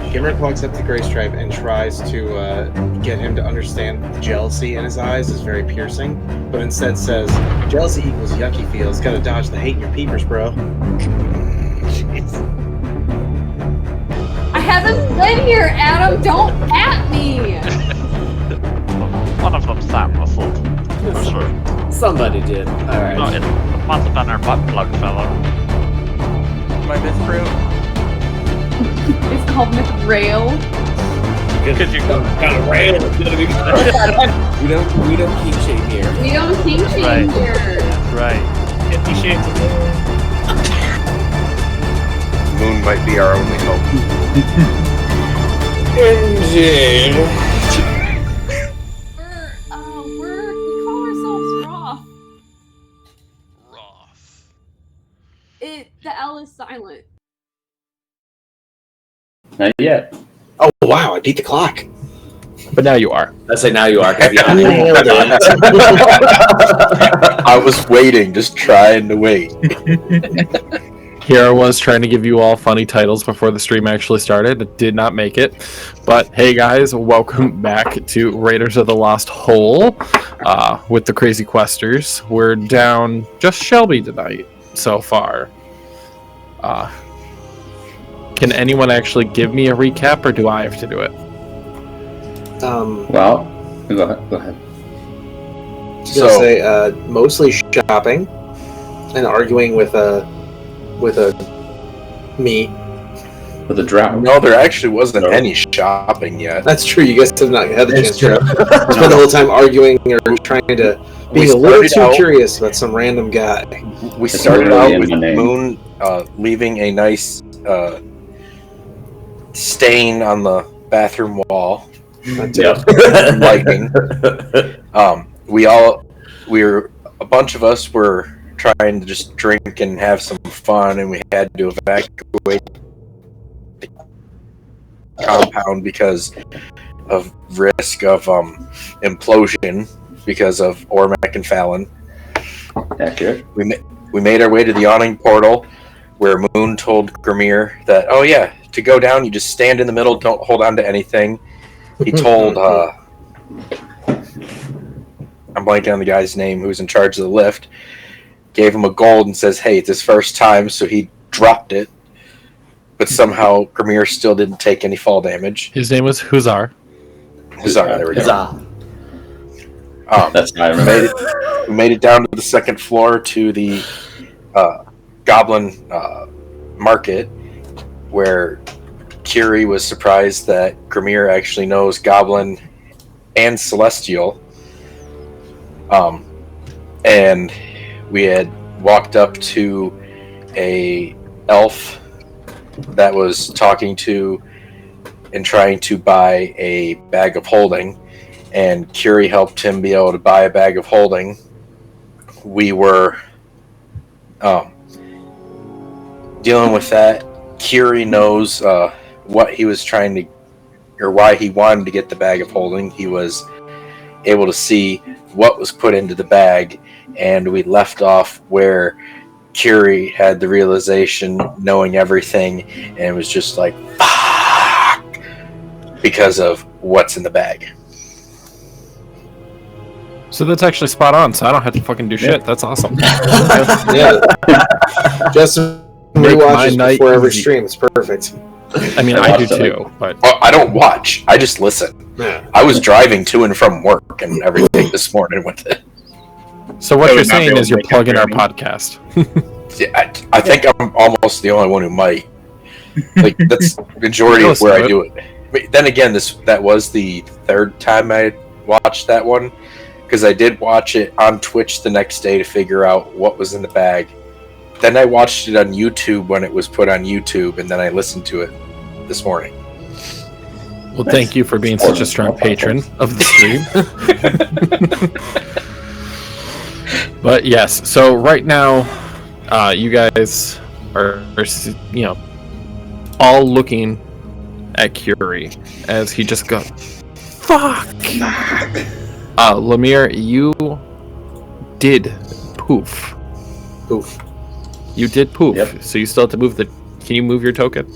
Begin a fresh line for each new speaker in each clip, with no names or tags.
Gimrick walks up to Graystripe and tries to get him to understand the jealousy in his eyes is very piercing, but instead says, "Jealousy equals yucky feels. Gotta dodge the hate in your peepers, bro."
I haven't been here, Adam. Don't at me.
One of them sat muscled. For sure.
Somebody did. Alright.
No, it must have been our butt plug fellow.
My misprint.
It's called McRail.
Could you go?
Got a rail. We don't kink shame here.
We don't kink shame
Right.
here.
Right.
50 Shades of Grey.
Moon might be our only hope.
Indeed.
We call ourselves Roth.
Rough.
The L is silent.
Not yet.
Oh wow! I beat the clock.
But now you are.
I say now you are.
Nailed it.
I was waiting, just trying to wait.
Here I was trying to give you all funny titles before the stream actually started. It did not make it. But hey guys, welcome back to Raiders of the Lost Hole with the Crazy Questers. We're down just Shelby tonight so far. Can anyone actually give me a recap, or do I have to do it?
Well, go ahead.
So, mostly shopping and arguing with me.
With a drought.
No, there actually wasn't any shopping yet.
That's true. You guys have not had the
That's
chance to
true.
spend the whole time arguing or trying to be a little too curious about some random guy.
We
It's
started
really
out
in
with
my name.
Moon leaving a nice stain on the bathroom wall.
Yeah.
Lightning. A bunch of us were trying to just drink and have some fun, and we had to evacuate the compound because of risk of implosion because of Ormac and Fallon.
Accurate.
We made our way to the awning portal, where Moon told Grimir that, oh yeah, to go down you just stand in the middle, don't hold on to anything. He told I'm blanking on the guy's name who's in charge of the lift, gave him a gold and says, hey, it's his first time, so he dropped it. But somehow Grimir still didn't take any fall damage.
His name was Huzar.
Huzzah, there we go.
Huzzah.
That's how I remember.
We made it down to the second floor to the Goblin Market, where Curie was surprised that Grimir actually knows Goblin and Celestial. And we had walked up to a elf that was talking to and trying to buy a bag of holding, and Curie helped him be able to buy a bag of holding. We were dealing with that. Curie knows what he was trying to, or why he wanted to get the bag of holding. He was able to see what was put into the bag, and we left off where Curie had the realization, knowing everything, and was just like, fuck, because of what's in the bag.
So that's actually spot on, so I don't have to fucking do shit. That's awesome.
Yeah. Justin
Make my
rewatches
night
before every
easy.
stream. It's perfect.
I mean, I do too, but
Oh, I don't watch. I just listen.
Yeah.
I was driving to and from work and everything this morning with it.
so what
I
you're
would not be
saying
able
is
to
you're
make up
plugging our
for me.
podcast.
Yeah, I think I'm almost the only one who might. Like, that's the majority of where I do it. But then again, that was the third time I watched that one, because I did watch it on Twitch the next day to figure out what was in the bag. Then I watched it on YouTube when it was put on YouTube, and then I listened to it this morning.
Well, thank you for being such a strong patron of the stream. But yes, so right now, you guys are all looking at Curie as he just goes, fuck! Lemire, you did poof.
Poof.
You did poof.
Yep.
So you still have to move the... Can you move your token?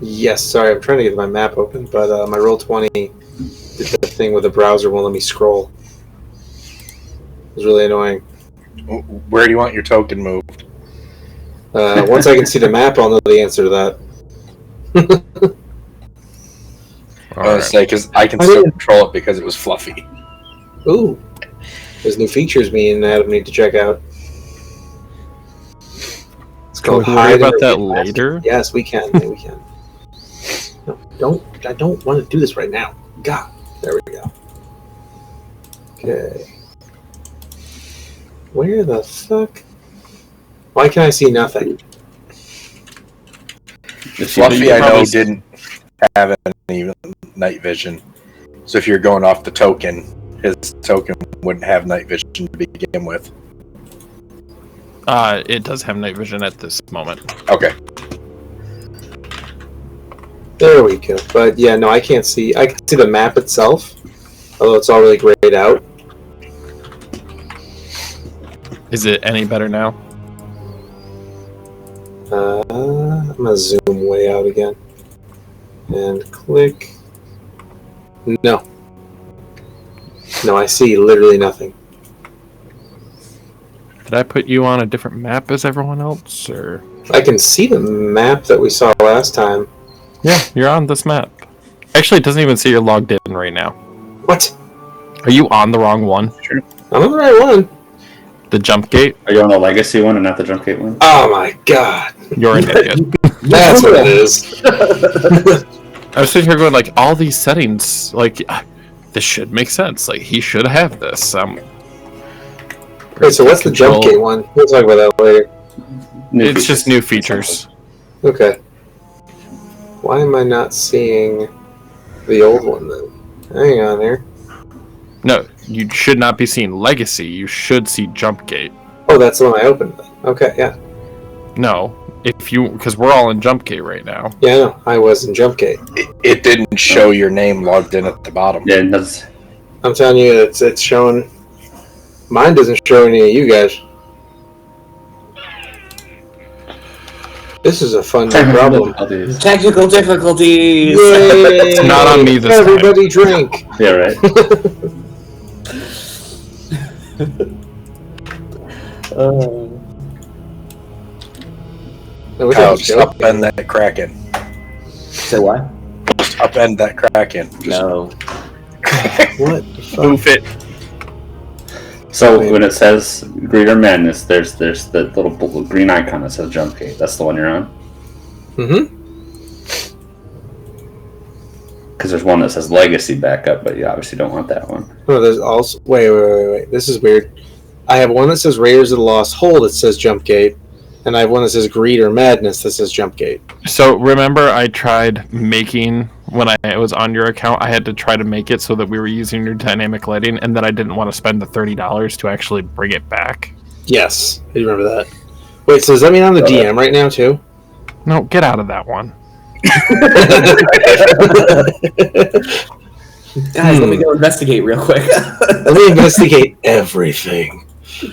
Yes, sorry, I'm trying to get my map open, but my Roll20 did the thing where the browser won't let me scroll. It was really annoying.
Where do you want your token moved?
Once I can see the map, I'll know the answer to that.
I was gonna say, because I can still control it because it was fluffy.
Ooh, there's new features me and Adam need to check out. It's
Can we
called
worry
Hide
about
and
that
Reveal Master.
later?
Yes, we can. Yeah, we can. No, I don't want to do this right now. God, there we go. Okay. Where the fuck? Why can I see nothing?
Fluffy, I know, didn't have any night vision. So if you're going off the token, his token wouldn't have night vision to begin with.
It does have night vision at this moment.
Okay.
There we go. But yeah, no, I can't see. I can see the map itself, although it's all really grayed out.
Is it any better now?
I'm gonna zoom way out again. And click. No. No, I see literally nothing.
Did I put you on a different map as everyone else, or?
I can see the map that we saw last time.
Yeah, you're on this map. Actually, it doesn't even say you're logged in right now.
What?
Are you on the wrong one?
I'm on the right one.
The jump gate?
Are you on the legacy one and not the jump gate one?
Oh my god.
You're an idiot.
That's what it is.
I was sitting here going, like, all these settings, like, this should make sense. Like, he should have this.
Wait, so what's the jump gate one? We'll talk about that later.
It's just new features.
Okay. Why am I not seeing the old one then? Hang on here.
No, you should not be seeing Legacy. You should see Jump Gate.
Oh, that's the one I opened then. Okay, yeah.
No, because we're all in Jump Gate right now.
Yeah, I know. I was in Jump Gate.
It didn't show your name logged in at the bottom.
Yeah, that's...
I'm telling you, it's showing. Mine doesn't show any of you guys. This is a fun problem.
Technical difficulties.
It's not on me this time.
Everybody drink.
Yeah, right.
I wish I
Kyle,
could
just
show it.
upend that Kraken.
Say what?
Just upend that Kraken. Just
No.
What the fuck?
Move it.
So when it says Greater Madness, there's the little green icon that says Jump Gate. That's the one you're on?
Mm-hmm.
Because there's one that says Legacy Backup, but you obviously don't want that one.
Oh, there's also... Wait. This is weird. I have one that says Raiders of the Lost Hold that says Jump Gate, and I have one that says Greed or Madness that says Jump Gate.
So remember, I tried making, when I was on your account, I had to try to make it so that we were using your dynamic lighting, and then I didn't want to spend the $30 to actually bring it back.
Yes, I remember that. Wait, so does that mean I'm the DM right now, too?
No, get out of that one.
Guys, let me go investigate real quick.
Let me investigate everything.
You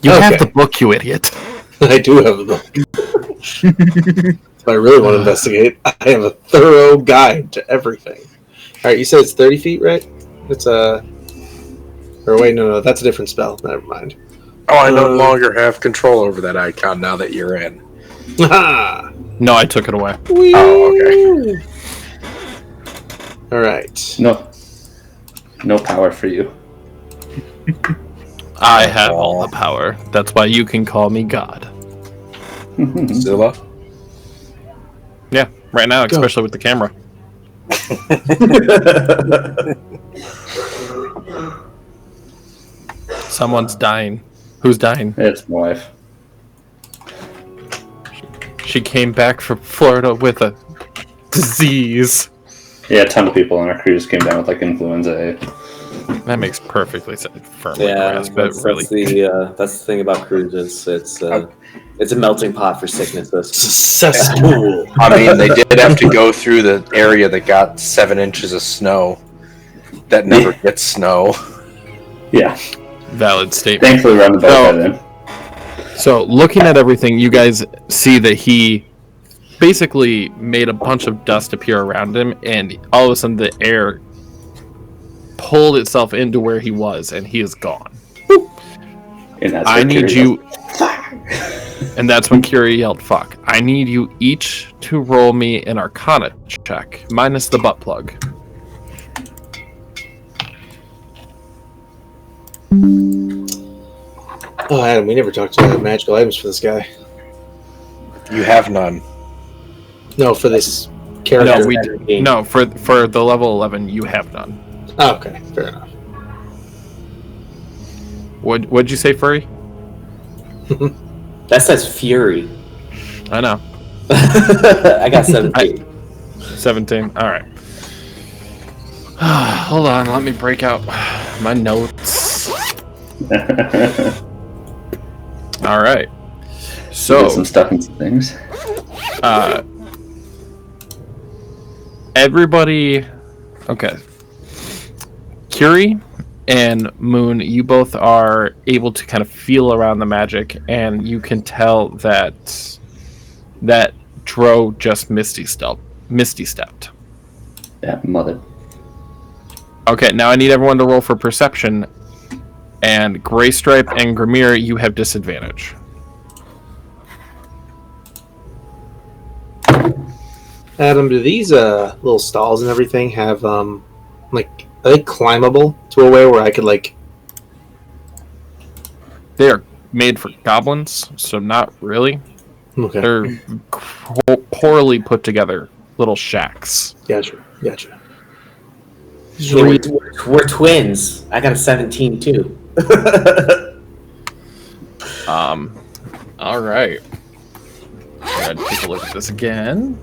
Okay.
have the book, you idiot.
I do have a book. If I really want to investigate, I have a thorough guide to everything. Alright, you said it's 30 feet, right? It's a... Or wait, no, that's a different spell. Never mind.
Oh, I no longer have control over that icon now that you're in.
Ah!
No, I took it away.
Oh, okay.
Alright.
No power for you.
I have all the power. That's why you can call me God.
Zilla?
Yeah, right now, especially with the camera. Someone's dying. Who's dying?
It's my wife.
She came back from Florida with a disease.
Yeah, a ton of people on our cruise came down with like influenza A.
That makes perfectly sense. Firmly
Yeah,
grasp it, really.
that's the thing about cruises. It's a melting pot for sicknesses.
Cesspool.
I mean, they did have to go through the area that got 7 inches of snow. That never gets snow.
Yeah.
Valid statement.
Thankfully, we're on the boat by then.
So, looking at everything, you guys see that he basically made a bunch of dust appear around him, and all of a sudden the air pulled itself into where he was, and he is gone.
And that's
I
when
need
Kiri
you,
goes,
and that's when Kiri yelled, "Fuck!" I need you each to roll me an Arcana check, minus the butt plug.
Oh, Adam, we never talked about magical items for this guy.
You have none.
No, for this character.
No, we do. No, for the level 11, you have none.
Oh, okay, fair enough.
What'd you say, Furry?
That says Fury.
I know.
I got 17.
17. All right. Hold on, let me break out my notes. All right. So
Get some stuff and some things.
Everybody. Okay. Curie and Moon, you both are able to kind of feel around the magic, and you can tell that Dro just misty stepped.
Yeah, mother.
Okay, now I need everyone to roll for perception. And Gray Stripe and Grimir, you have disadvantage.
Adam, do these little stalls and everything have like, are they climbable to a way where I could like?
They are made for goblins, so not really.
Okay,
They're poorly put together little shacks.
gotcha.
Yeah, we're twins. I got a 17 too.
All right. Gotta take a look at this again.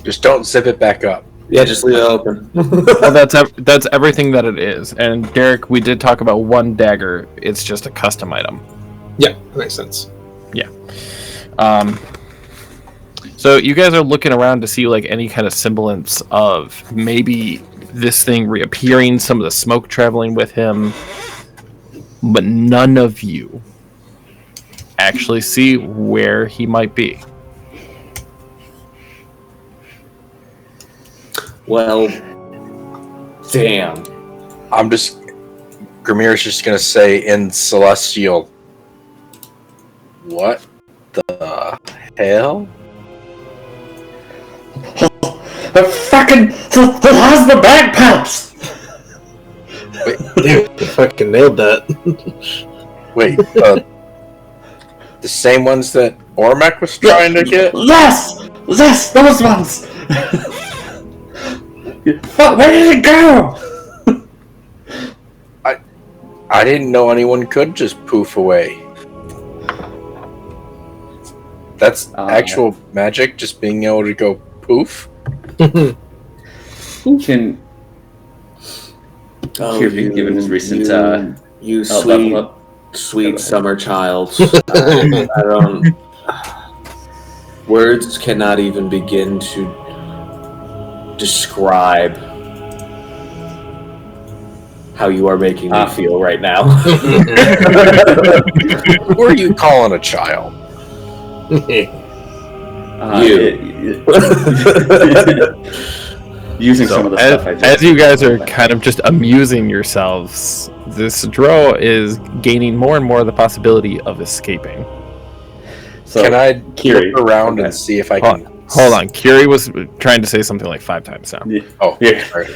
Just don't zip it back up.
Yeah, just leave it open.
Well, that's everything that it is. And Derek, we did talk about one dagger. It's just a custom item.
Yeah, that makes sense.
Yeah. So you guys are looking around to see like any kind of semblance of maybe this thing reappearing, some of the smoke traveling with him, but none of you actually see where he might be.
Well, damn.
Grimir's just gonna say in Celestial, what the hell?
The fucking that has the bagpipes.
Dude, you fucking nailed that.
Wait, the same ones that Ormac was trying to get?
Yes, those ones. Fuck, where did it go?
I didn't know anyone could just poof away. That's actual magic, just being able to go poof?
Can given his recent
you
level up.
sweet summer child. I don't. Words cannot even begin to describe how you are making me feel right now.
Who are you calling a child?
Using some of the stuff I just
as you guys are kind of just amusing yourselves, this Dro is gaining more and more the possibility of escaping.
So,
Can I
Kiri,
look around and see if I can...
Hold on, Kiri was trying to say something like 5 times now.
Oh,
yeah.
sorry.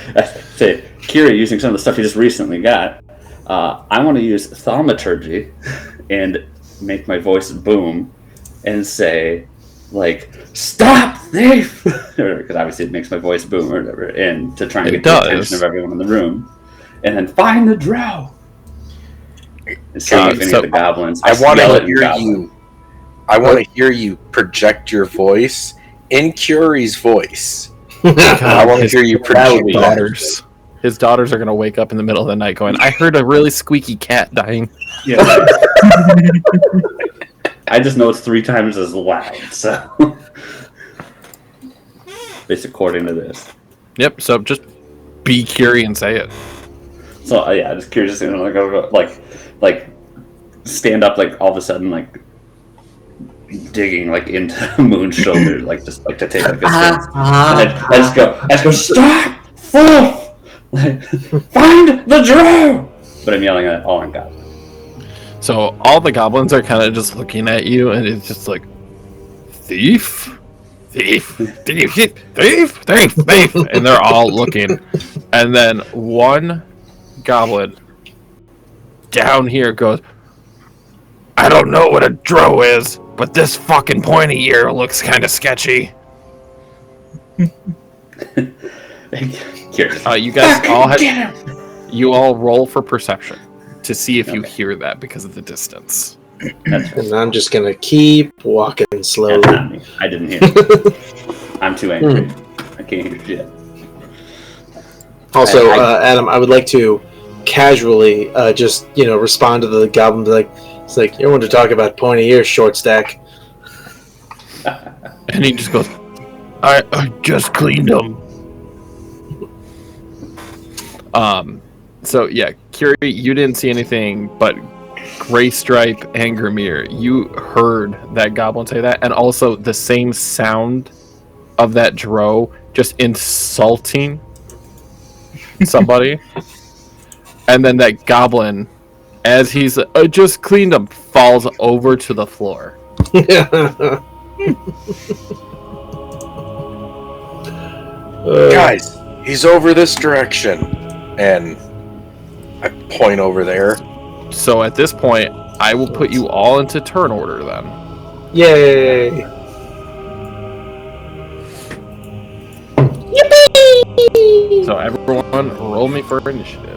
Say, Kiri, using some of the stuff you just recently got, I want to use thaumaturgy and make my voice boom and say, like, "Stop, thief!" Because obviously it makes my voice boom or whatever, and to try and get the attention of everyone in the room, and then find the drow. And see if any of the goblins.
I want
yell
to
at
hear
goblins.
you. I want to hear you project your voice in Curie's voice. I want to hear you project
His daughters. His daughters are going to wake up in the middle of the night going, "I heard a really squeaky cat dying."
Yeah. I just know it's 3 times as loud, so it's according to this.
Yep. So just be Curie and say it.
So yeah, just curious, like stand up, like all of a sudden, like digging like into Moon's shoulder, like just like to take like a stance. And I just go, stop, fool! Like, find the drow! But I'm yelling at all in God.
So all the goblins are kind of just looking at you, and it's just like, thief, thief, thief, thief, thief, thief, and they're all looking. And then one goblin down here goes, I don't know what a drow is, but this fucking pointy ear looks kind of sketchy. You guys you all roll for perception to see if you hear that because of the distance.
And I'm just gonna keep walking slowly.
That's not me. I didn't hear it. I'm too angry. I can't hear shit.
Also, Adam, I would like to casually just, respond to the goblin, be like, it's like, you want to talk about pointy ears, short stack.
And he just goes, I just cleaned them. So yeah, Curie, you didn't see anything, but Gray Stripe and Grimir, you heard that goblin say that, and also the same sound of that drow just insulting somebody. And then that goblin, as he's just cleaned them, falls over to the floor.
Guys, he's over this direction. And I point over there.
So at this point, I will put you all into turn order then.
Yay!
Yippee!
So everyone, roll me for initiative.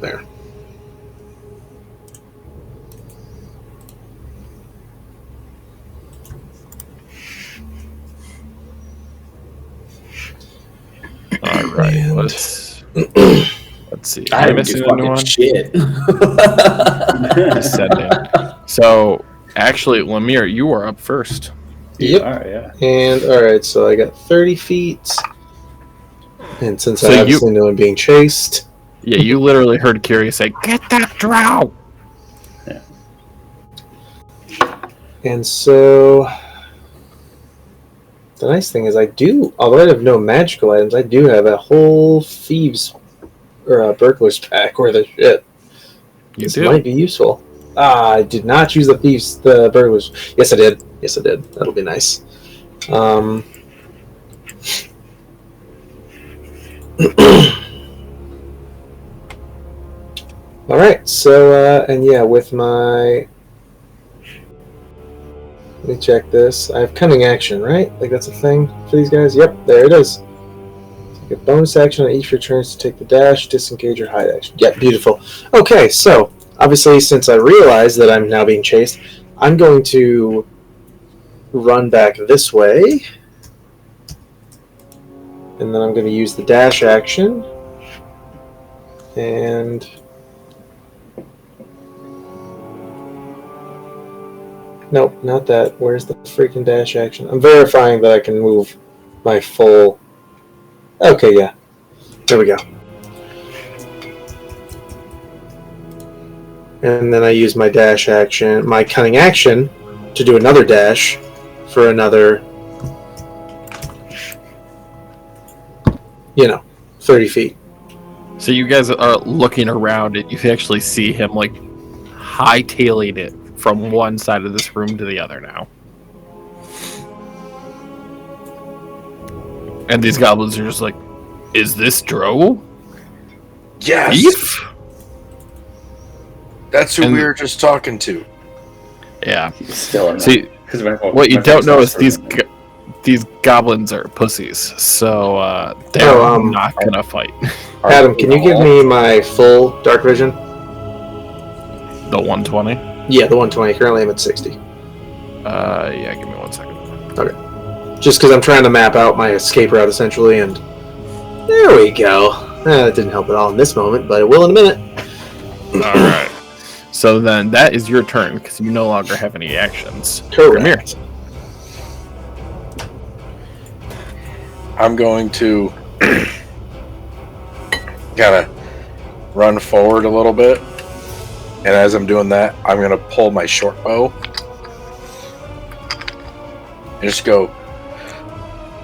There.
All right, let's see.
I
Am I
didn't
missing
do fucking
anyone?
shit.
Descending. So actually, Lemire, you are up first.
Yep.
Alright, yeah.
And alright, so I got 30 feet. And since
So
I obviously know I'm being chased.
Yeah, you literally heard Curie say, "Get that drow!"
And so the nice thing is although I have no magical items, I do have a whole thieves or a burglar's pack worth of shit.
This
Might be useful. I did not choose the burglars. Yes, I did. That'll be nice. All right. So, and yeah, with my, let me check this. I have cunning action, right? Like that's a thing for these guys. Yep, there it is. Take a bonus action on each of your turns to take the dash, disengage, or hide action. Yep, beautiful. Okay, so obviously, since I realize that I'm now being chased, I'm going to run back this way. And then I'm going to use the dash action. And nope, not that. Where's the freaking dash action? I'm verifying that I can move my full... Okay, yeah. There we go. And then I use my dash action, my cunning action, to do another dash for another, 30 feet.
So you guys are looking around, and you actually see him like hightailing it from one side of this room to the other now. And these goblins are just like, "Is this Drow?
Yes!
Thief?"
That's who
And-
we were just talking to.
Yeah.
Still are not.
See,
'Cause my-
what you
my
don't
first
know
thought
is
for
these
a minute.
these goblins are pussies, so they're not gonna fight.
Adam, can you give me my full dark vision?
The 120.
Yeah, the 120. Currently I'm at 60.
Yeah, give me 1 second.
Just because I'm trying to map out my escape route, essentially, and there we go. That didn't help at all in this moment, but it will in a minute.
Alright. So then that is your turn, because you no longer have any actions.
Correct.
I'm going to Gotta run forward a little bit. And as I'm doing that, I'm gonna pull my short bow. And just go,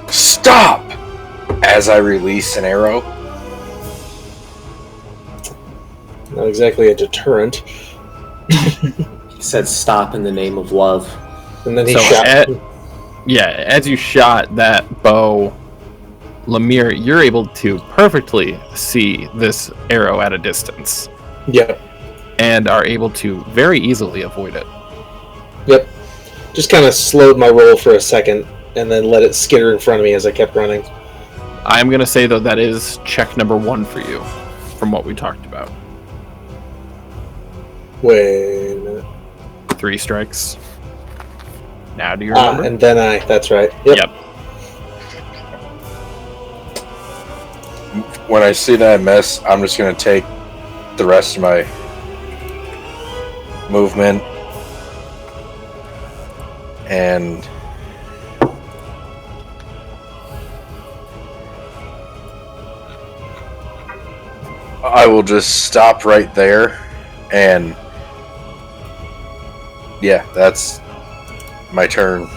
stop! As I release an arrow.
Not exactly a deterrent.
He said stop in the name of love.
And then he
So
shot.
as you shot that bow, Lemire, you're able to perfectly see this arrow at a distance.
Yep.
And are able to very easily avoid it.
Yep. Just kind of slowed my roll for a second, and then let it skitter in front of me as I kept running.
I'm going to say, though, that is check number 1 for you, from what we talked about.
Wait a minute.
3 strikes. Now do you remember?
And then that's right. Yep.
When I see that I miss, I'm just gonna take the rest of my movement and I will just stop right there, and yeah, that's my turn.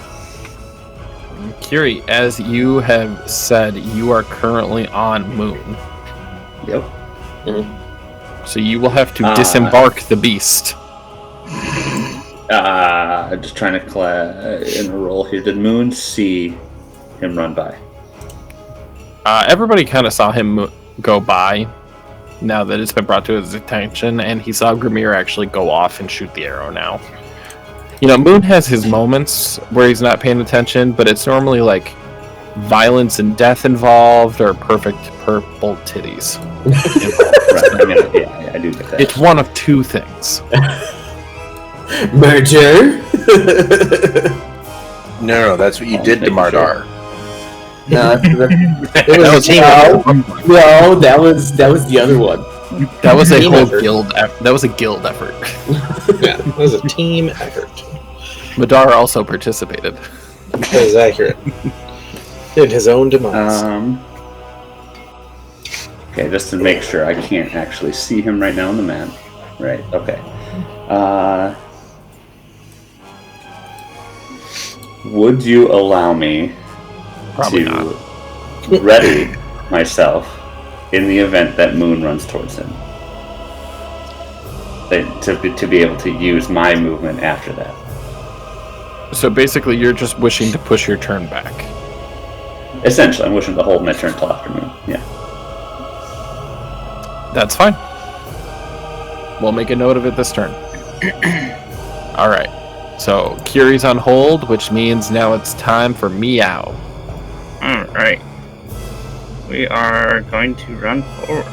Kiri, as you have said, you are currently on Moon.
Yep.
So you will have to disembark the beast.
Just trying to in a roll here. Did Moon see him run by?
Everybody kind of saw him go by now that it's been brought to his attention, and he saw Grimir actually go off and shoot the arrow now. You know, Moon has his moments where he's not paying attention, but it's normally like violence and death involved or perfect purple titties.
Right. I mean, yeah, I do get that.
It's one of 2 things.
Murder?
No, that's what you did to Mardar.
No,
That was
no, that was the other one.
That was a
Team
whole
effort.
guild. That was a guild effort.
Yeah, it was a team effort.
Madar also participated.
That is accurate. In his own demise.
Okay, just to make sure, I can't actually see him right now on the map. Right, okay. Would you allow me
Probably
to
not.
ready myself in the event that Moon runs towards him? To be able to use my movement after that.
So basically, you're just wishing to push your turn back.
Essentially, I'm wishing to hold my turn till after Moon. Yeah.
That's fine. We'll make a note of it this turn. Alright. So, Kiri's on hold, which means now it's time for Meow.
Alright. We are going to run forward.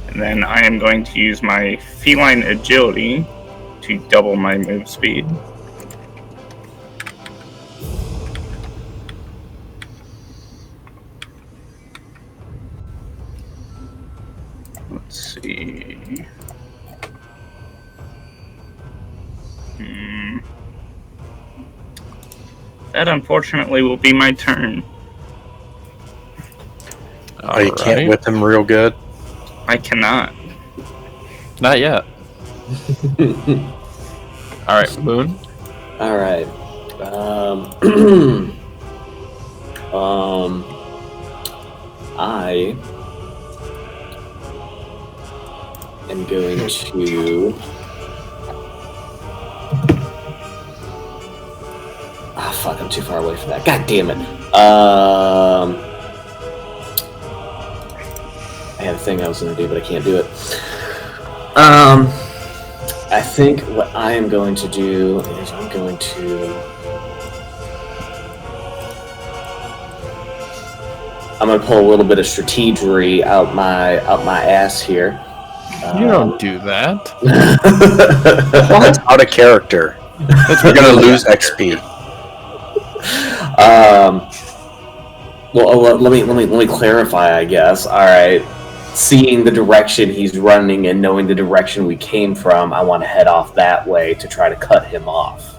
And then I am going to use my feline agility to double my move speed. Let's see. That unfortunately will be my turn.
Oh, you can't whip him real good?
I cannot.
Not yet. Alright, Moon.
Alright. I am going to... Ah, fuck, I'm too far away from that. God damn it. I had a thing I was going to do, but I can't do it. I think what I am going to do is I'm going to pull a little bit of strategery out my ass here.
You don't do that.
That's out of character. We're gonna lose XP.
Well, let me clarify, I guess. All right. seeing the direction he's running and knowing the direction we came from, I want to head off that way to try to cut him off.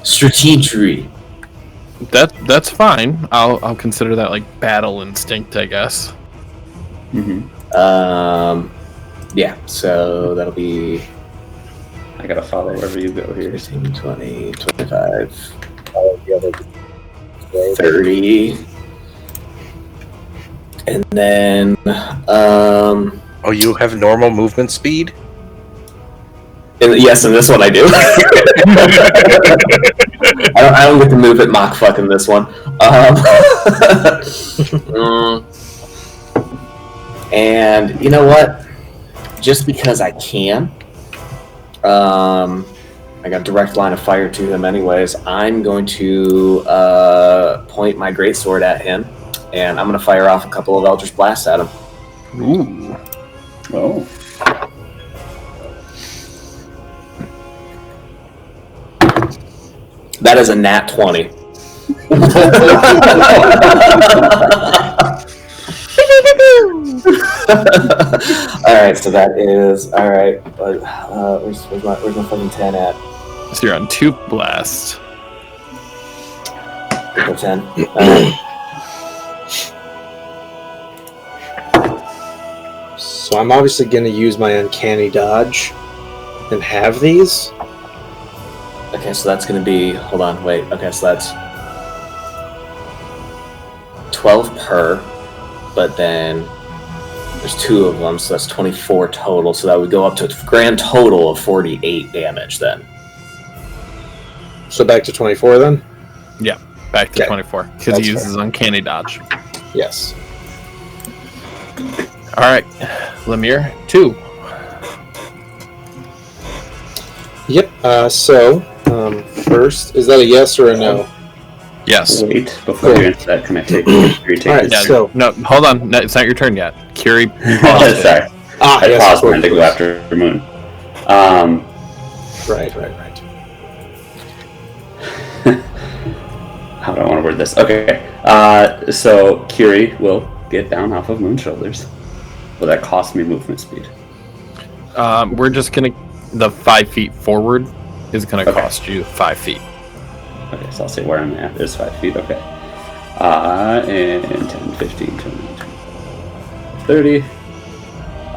Strategy.
That's fine. I'll consider that like battle instinct, I guess.
Yeah, so that'll be...
I gotta follow wherever you go here.
15, 20, 25, 30. And then,
Oh, you have normal movement speed?
yes, in this one I do. I don't get to move at Mach fuck in this one. And you know what? Just because I can, I got direct line of fire to him anyways. I'm going to point my greatsword at him, and I'm going to fire off a couple of Eldritch Blasts at him.
Ooh.
Oh.
That is a nat 20. Alright, so that is... Alright, where's my fucking 10 at?
So you're on 2 blasts.
Equal 10.
So I'm obviously going to use my uncanny dodge and have these.
Okay, so that's going to be... Hold on, wait. Okay, so that's 12 per, but then there's 2 of them, so that's 24 total. So that would go up to a grand total of 48 damage then.
So back to 24 then?
Yeah, back to
Okay.
24 because
That's
he uses
fair.
uncanny dodge.
Yes.
All right, Lemire, 2.
Yep. First, is that a yes or a no?
Yes.
Wait, before you answer that, can I take retake
Alright,
this?
so-
No, hold on. No, it's not your turn yet. Curie.
Oh, sorry. I
yes,
paused
of
mine to go
course.
after Moon.
Right.
How do I want to word this? Okay. So Curie will get down off of Moon's shoulders. Will that cost me movement speed?
We're just gonna. The 5 feet forward is gonna
Okay.
cost you 5 feet.
Okay, so I'll say where I'm at. There's 5 feet. Okay. And 10, 15, 20, 30.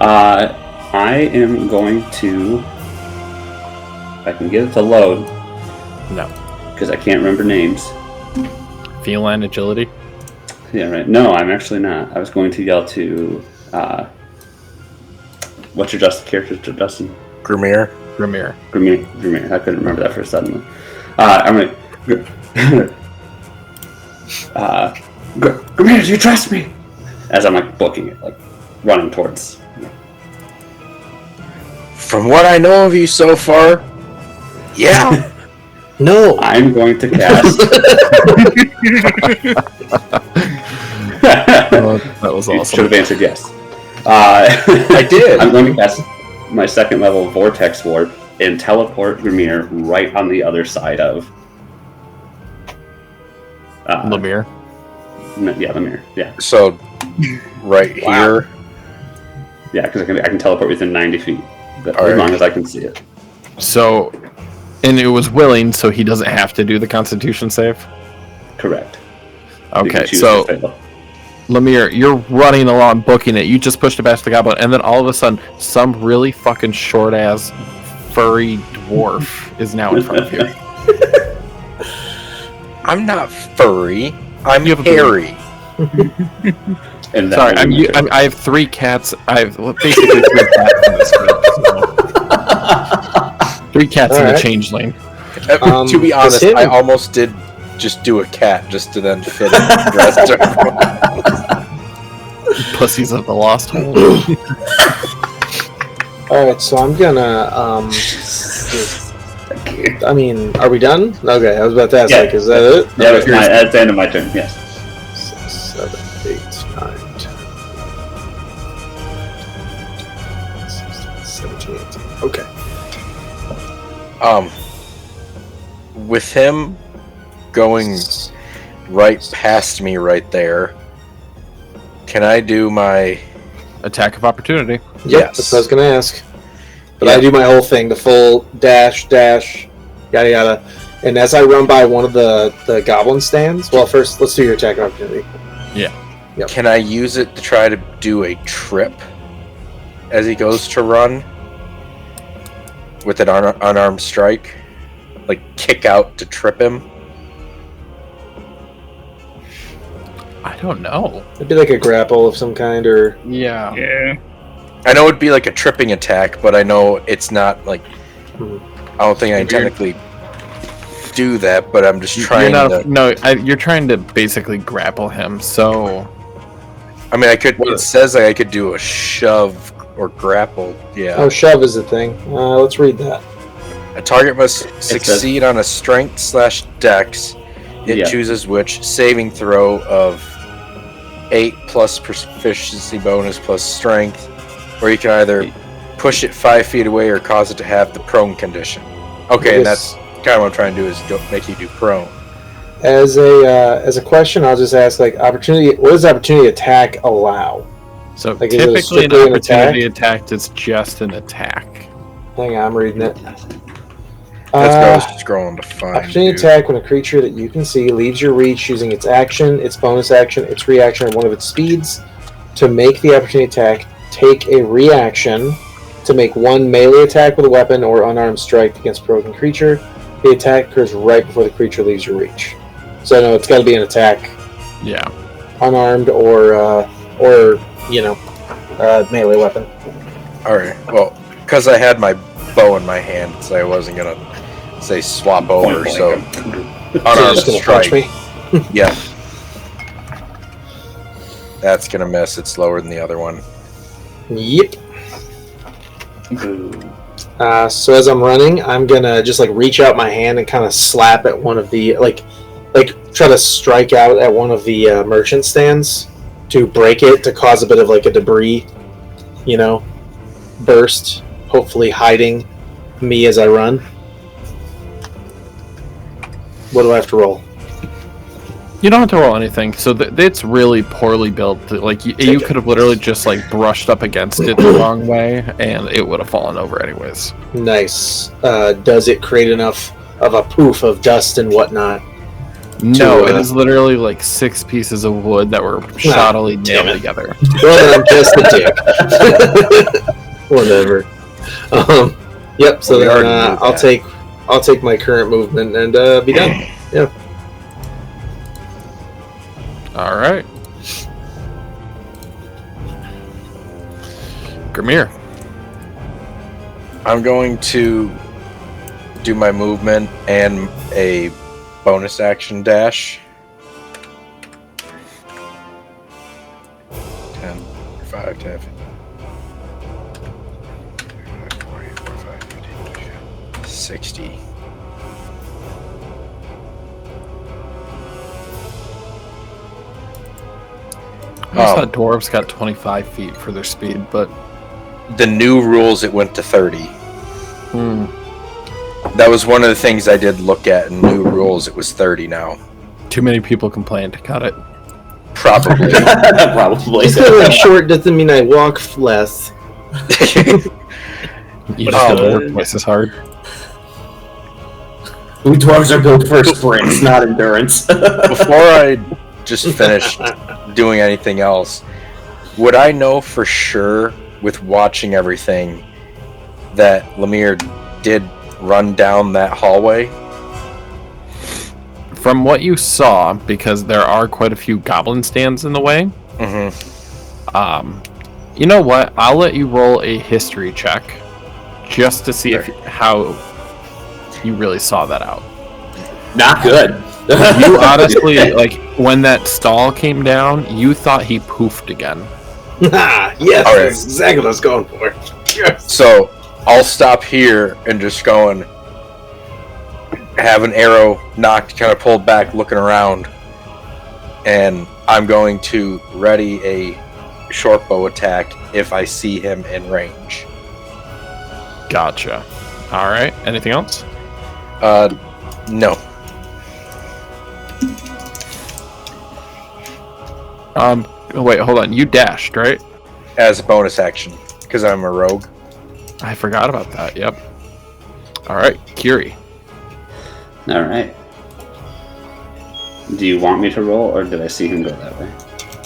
I am going to... If I can get it to load,
No.
because I can't remember names.
Feline agility.
Yeah, right. No, I'm actually not. I was going to yell to... what's your character, Justin?
Grimir?
Grimir.
Grimir. I couldn't remember that for a suddenly. I'm going to... Grimir, do you trust me? As I'm like booking it, like running towards...
From what I know of you so far, yeah.
No.
I'm going to cast...
That was
You
awesome.
should have answered yes.
I did.
I'm going to cast my second level Vortex Warp and teleport Grimir right on the other side of...
Lemire.
Yeah, Lemire. Yeah,
So, right here.
yeah, because I can teleport within 90 feet, but
All
as
right.
long as I can see it.
So, and it was willing, so he doesn't have to do the Constitution save.
Correct. You
Okay,
can choose
so
to fail.
Lemire, you're running along, booking it. You just pushed it past the goblin, and then all of a sudden, some really fucking short ass, furry dwarf is now in front of you.
I'm not furry. I'm
You have a
hairy.
And that
Sorry,
will be my turn.
I have 3 cats. I have basically 3 cats in this group. So. 3 cats in the
Alright.
changeling.
To be honest,
him-
I almost did just do a cat just to then fit in the rest of everyone.
Pussies of the lost hole.
Alright, so I'm gonna, I mean, are we done? Okay, I was about to ask,
Yeah.
like, is that it?
Yeah, that's the end of my turn, yes.
6, 7, 8, 9, 10, 16, 17, 18. Okay.
With him going right past me right there, Can I do my
Attack of opportunity.
Yep,
Yes.
that's what I was going to ask. But
Yeah.
I do my whole thing, the full dash, yada yada. And as I run by one of the goblin stands, well, first let's do your attack of opportunity. Yep.
Can I use it to try to do a trip as he goes to run with an unarmed strike? Like kick out to trip him?
I don't know.
It'd be like a grapple of some kind, or
Yeah.
Yeah.
I know it'd be like a tripping attack, but I know it's not like. I don't think I can technically do that, but I'm just trying to.
You're trying to basically grapple him. So,
I mean, I could. It says like I could do a shove or grapple. Yeah.
oh, shove is the thing. Let's read that.
A target must succeed on a strength/dex. It
Yeah.
chooses which saving throw of 8 plus proficiency bonus plus strength, or you can either push it 5 feet away or cause it to have the prone condition. Okay, and that's kind of what I'm trying to do is make you do prone.
As a question, I'll just ask, like, opportunity. What does opportunity attack allow?
so
Like, is it
typically an
strictly an
opportunity attack is just an attack.
Hang on, I'm reading it.
That's what I was scrolling to find.
Opportunity
dude.
attack when a creature that you can see leaves your reach using its action, its bonus action, its reaction, or one of its speeds. To make the opportunity attack, take a reaction to make one melee attack with a weapon or unarmed strike against a provoking creature. The attack occurs right before the creature leaves your reach. So no, it's got to be an attack,
Yeah.
unarmed or melee weapon.
All right. Well, because I had my bow in my hand, so I wasn't gonna say swap over. So
So you're
unarmed
just gonna punch
strike.
me.
Yeah. That's gonna miss. It's lower than the other one.
Yep.
Boo.
So as I'm running, I'm gonna just like reach out my hand and kind of slap at one of the like try to strike out at one of the merchant stands to break it, to cause a bit of like a debris, burst, hopefully hiding me as I run. What do I have to roll?
You don't have to roll anything. So it's really poorly built. Like you could have literally just like brushed up against it the wrong way, and it would have fallen over anyways.
Nice. Does it create enough of a poof of dust and whatnot?
No, it is literally like 6 pieces of wood that were shoddily
damn
nailed
it.
together.
Well, then I'm just a dick. Whatever. Yep. So
Well, we
then
already knew that.
I'll take my current movement and be done. Yeah.
All right. Grimir.
I'm going to do my movement and a bonus action dash. 10, 5, 10, 60.
I thought dwarves got 25 feet for their speed, but
The new rules, it went to 30.
hmm,
That was one of the things I did look at in new rules. It was 30 now.
too many people complained. Got it.
Probably.
Probably.
Just because I'm short doesn't mean I walk less.
You
Oh,
just got to
man.
work twice as hard.
We dwarves are built for sprints, not endurance.
Before I just finished doing anything else, would I know for sure, with watching everything, that Lemire did run down that hallway?
From what you saw, because there are quite a few goblin stands in the way,
Mm-hmm.
you know what? I'll let you roll a history check just to see how you really saw that out.
Not good.
You honestly, like, when that stall came down, you thought he poofed again.
Yes,
All right.
that's exactly what I was going for. Yes.
So I'll stop here and just go and have an arrow knocked, kind of pulled back, looking around, and I'm going to ready a short bow attack if I see him in range.
Gotcha. All right. Anything else?
No.
Oh, wait, hold on. You dashed, right?
As a bonus action, because I'm a rogue.
I forgot about that. Yep. All right, Kiri.
All right. Do you want me to roll, or did I see him go that way?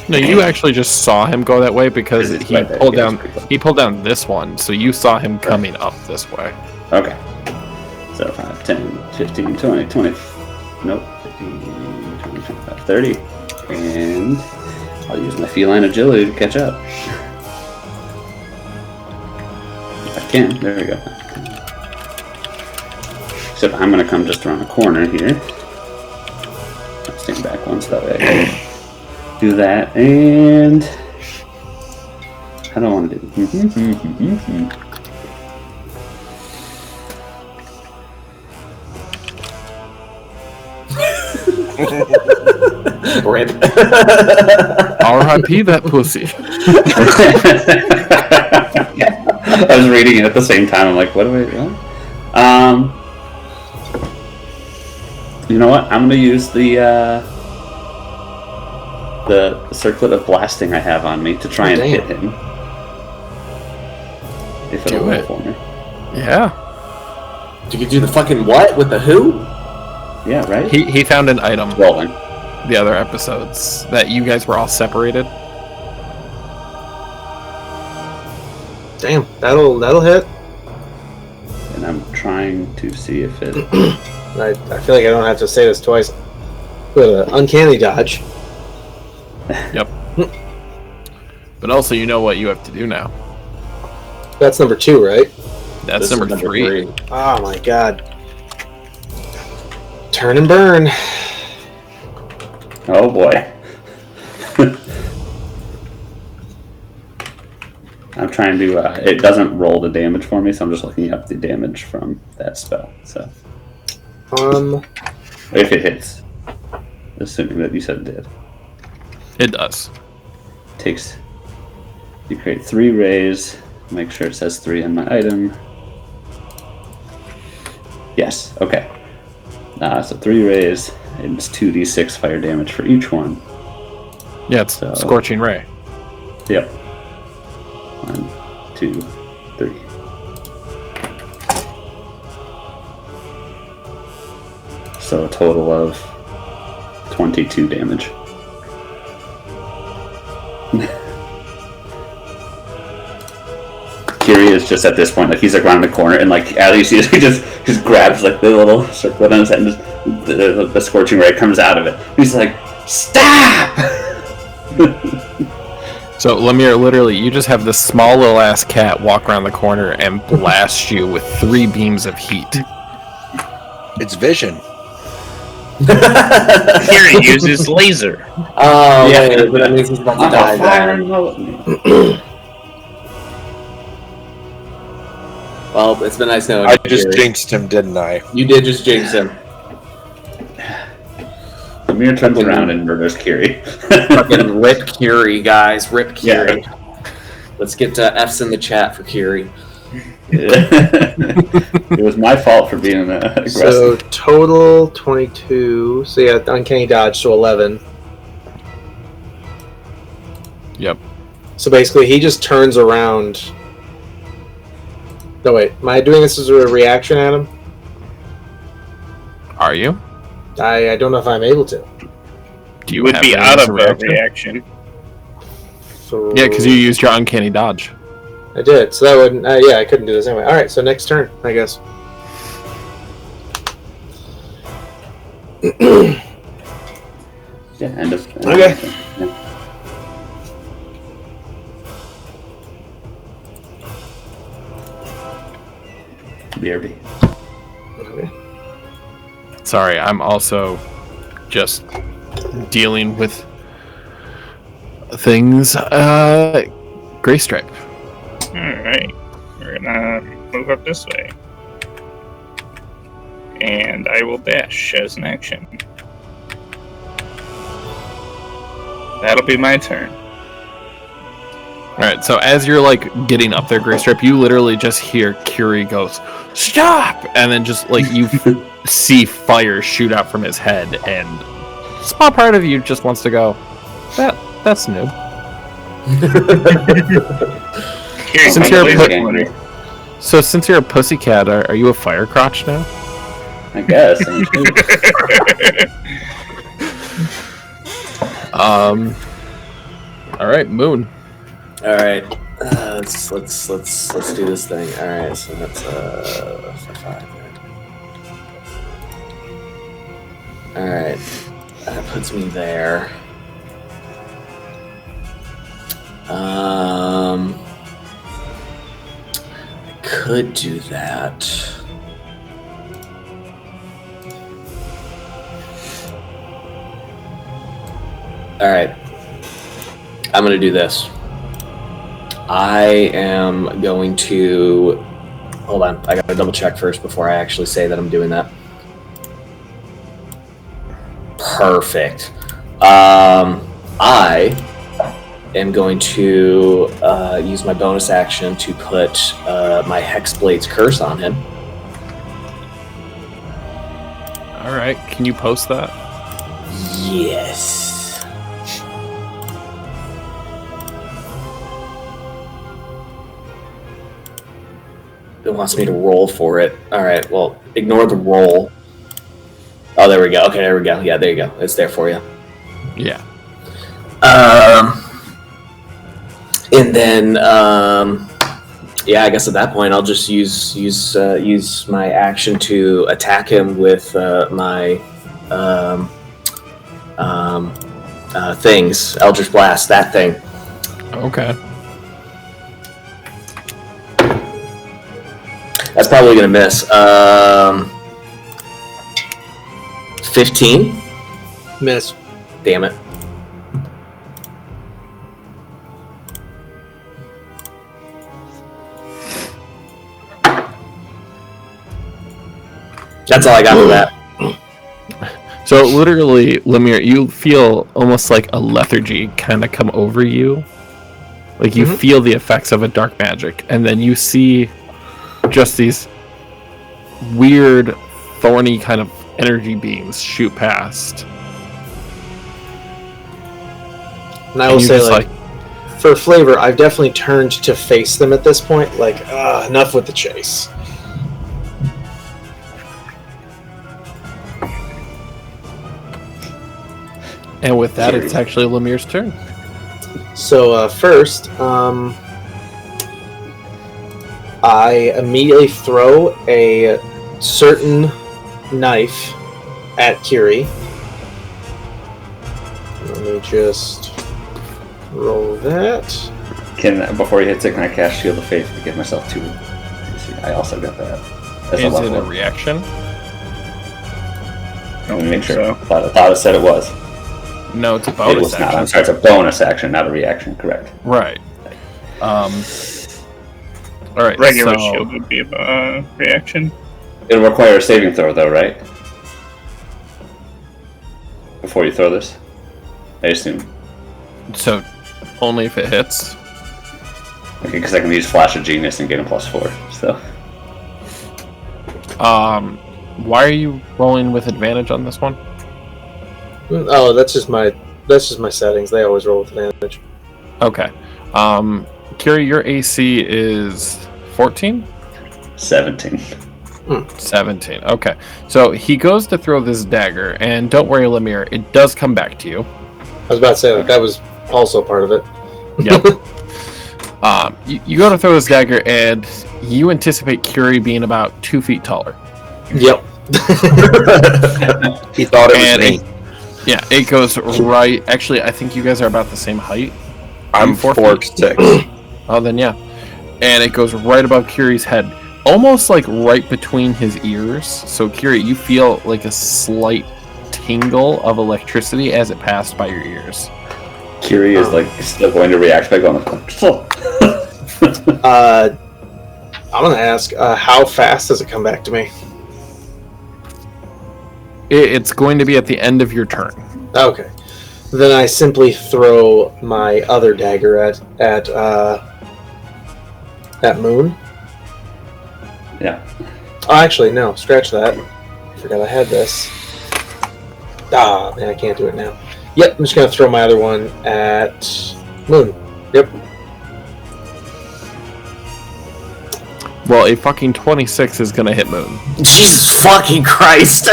No, you actually just saw him go that way because
It's
he
right there.
pulled
Yeah,
down.
it's pretty close.
He pulled down this one, so you saw him coming up this way.
Okay. So 5, 10, 15, 20, 20. Nope. 15, 20, 25, 30. And I'll use my feline agility to catch up. If I can. There we go. Except I'm going to come just around the corner here. I'll stand back one so that way I can do that. And I don't want to do.
Rip.
R.I.P. that pussy.
I was reading it at the same time. I'm like, what do I do? You know what? I'm going to use the circlet of blasting I have on me to try and hit him. If it'll
Do
roll
it.
for me.
Yeah.
You could do the fucking what with the who?
Yeah, right?
He found an item
Rolling.
the other episodes that you guys were all separated.
Damn, that'll hit.
And I'm trying to see if it...
I feel like I don't have to say this twice. With an uncanny dodge.
Yep. But also, you know what you have to do now.
That's number 2, right?
That's
This is
number three.
Oh my god. Turn and burn.
Oh boy. I'm trying to, it doesn't roll the damage for me, so I'm just looking up the damage from that spell, so. If it hits. Assuming that you said it did.
It does.
You create 3 rays, make sure it says 3 on my item. Yes, okay. So 3 rays, and it's 2d6 fire damage for each one.
Yeah, it's
So-
Scorching Ray.
Yep. 1, 2, 3. So a total of 22 damage. Kiri is just at this point, like he's like around the corner, and like as you see, he just grabs like the little circlet on his head, and just, the scorching ray comes out of it. He's like, "Stop!"
So, Lemire, literally, you just have this small little ass cat walk around the corner and blast you with 3 beams of heat.
It's vision.
Kiri uses laser.
Oh,
Yeah.
yeah, but that means he's about to die. Then. Well, it's been nice knowing
I
you,
just
Kiri.
jinxed him, didn't I?
You did just jinx him.
Amir turns around and murders Kiri.
Fucking rip Kiri, guys. Rip Kiri. Let's get F's in the chat for Kiri.
It was my fault for being aggressive.
So total 22. So yeah, uncanny dodge to 11.
Yep.
So basically, he just turns around. No wait, am I doing this as a reaction, Adam?
Are you?
I don't know if I'm able to.
Do you
would
have
be
that
out
as
of
a
a
reaction?
reaction.
So
Yeah, because you used your uncanny dodge.
I did. So that wouldn't. Yeah, I couldn't do this anyway. All right. So next turn, I guess.
Yeah, end of.
Okay.
Yeah. BRB.
Okay.
Sorry, I'm also just dealing with things. Gray Stripe.
Alright. We're gonna move up this way. And I will dash as an action. That'll be my turn.
Alright, so as you're like getting up there, Gray Stripe, you literally just hear Kiri goes, "Stop!" And then just like you see fire shoot out from his head, and a small part of you just wants to go, that's new.
Kiri,
Since
find
you're
the
a
laser
put-
pointer.
So since you're a pussycat, are you a fire crotch now?
I guess. I mean,
All right, Moon.
All right, let's do this thing. All right, so that's 5. All right, that puts me there. I could do that. All right, I'm gonna do this. I am going to hold on. I gotta double check first before I actually say that I'm doing that. Perfect. I am going to use my bonus action to put my Hexblade's curse on him.
All right, can you post that?
Yes. It wants me to roll for it. All right, well, ignore the roll. Oh, there we go. Okay, there we go. Yeah, there you go. It's there for you.
Yeah.
And then, yeah, I guess at that point I'll just use my action to attack him with my things. Eldritch Blast, that thing.
Okay.
That's probably gonna miss. 15.
Miss.
Damn it. That's all I got for that.
So literally, Lemire, you feel almost like a lethargy kind of come over you. Like you feel the effects of a dark magic, and then you see just these weird, thorny kind of energy beams shoot past.
And I will
you're
say,
just
like, for flavor, I've definitely turned to face them at this point. Like, enough with the chase.
And with that, it's actually Lemire's turn.
So first, I immediately throw a certain knife at Kiri. Let me just roll that.
before he hits it, can I cast Shield of Faith to give myself 2? I also got that. That's
Is
a
it a
level.
reaction?
Let me make sure.
so.
I thought it said it was.
No, it's a
It
bonus
was not.
action.
I'm sorry, it's a bonus action, not a reaction. Correct.
Right. All right.
Regular
so,
shield would be a reaction.
It'll require a saving throw, though, right? Before you throw this, I assume.
So, only if it hits.
Okay, because I can use Flash of Genius and get him +4. So
Why are you rolling with advantage on this one?
Oh, that's just my settings. They always roll with advantage.
Okay. Kiri, your AC is 14?
17.
17. Okay. So he goes to throw this dagger, and don't worry, Lemire, it does come back to you.
I was about to say, like, that was also part of it.
Yep. You go to throw this dagger, and you anticipate Kiri being about 2 feet taller.
Yep.
He thought it was
And
me.
Yeah, it goes right. Actually, I think you guys are about the same height.
I'm
4
4'6".
Oh, then yeah. And it goes right above Kiri's head, almost like right between his ears. So, Kiri, you feel like a slight tingle of electricity as it passed by your ears.
Kiri is like still going to react by going.
I'm gonna ask, how fast does it come back to me?
It's going to be at the end of your turn.
Okay. Then I simply throw my other dagger at Moon.
Yeah.
Oh, actually, no. Scratch that. Forgot I had this. Ah, man, I can't do it now. Yep, I'm just gonna throw my other one at Moon. Yep.
Well, a fucking 26 is gonna hit Moon.
Jesus fucking Christ!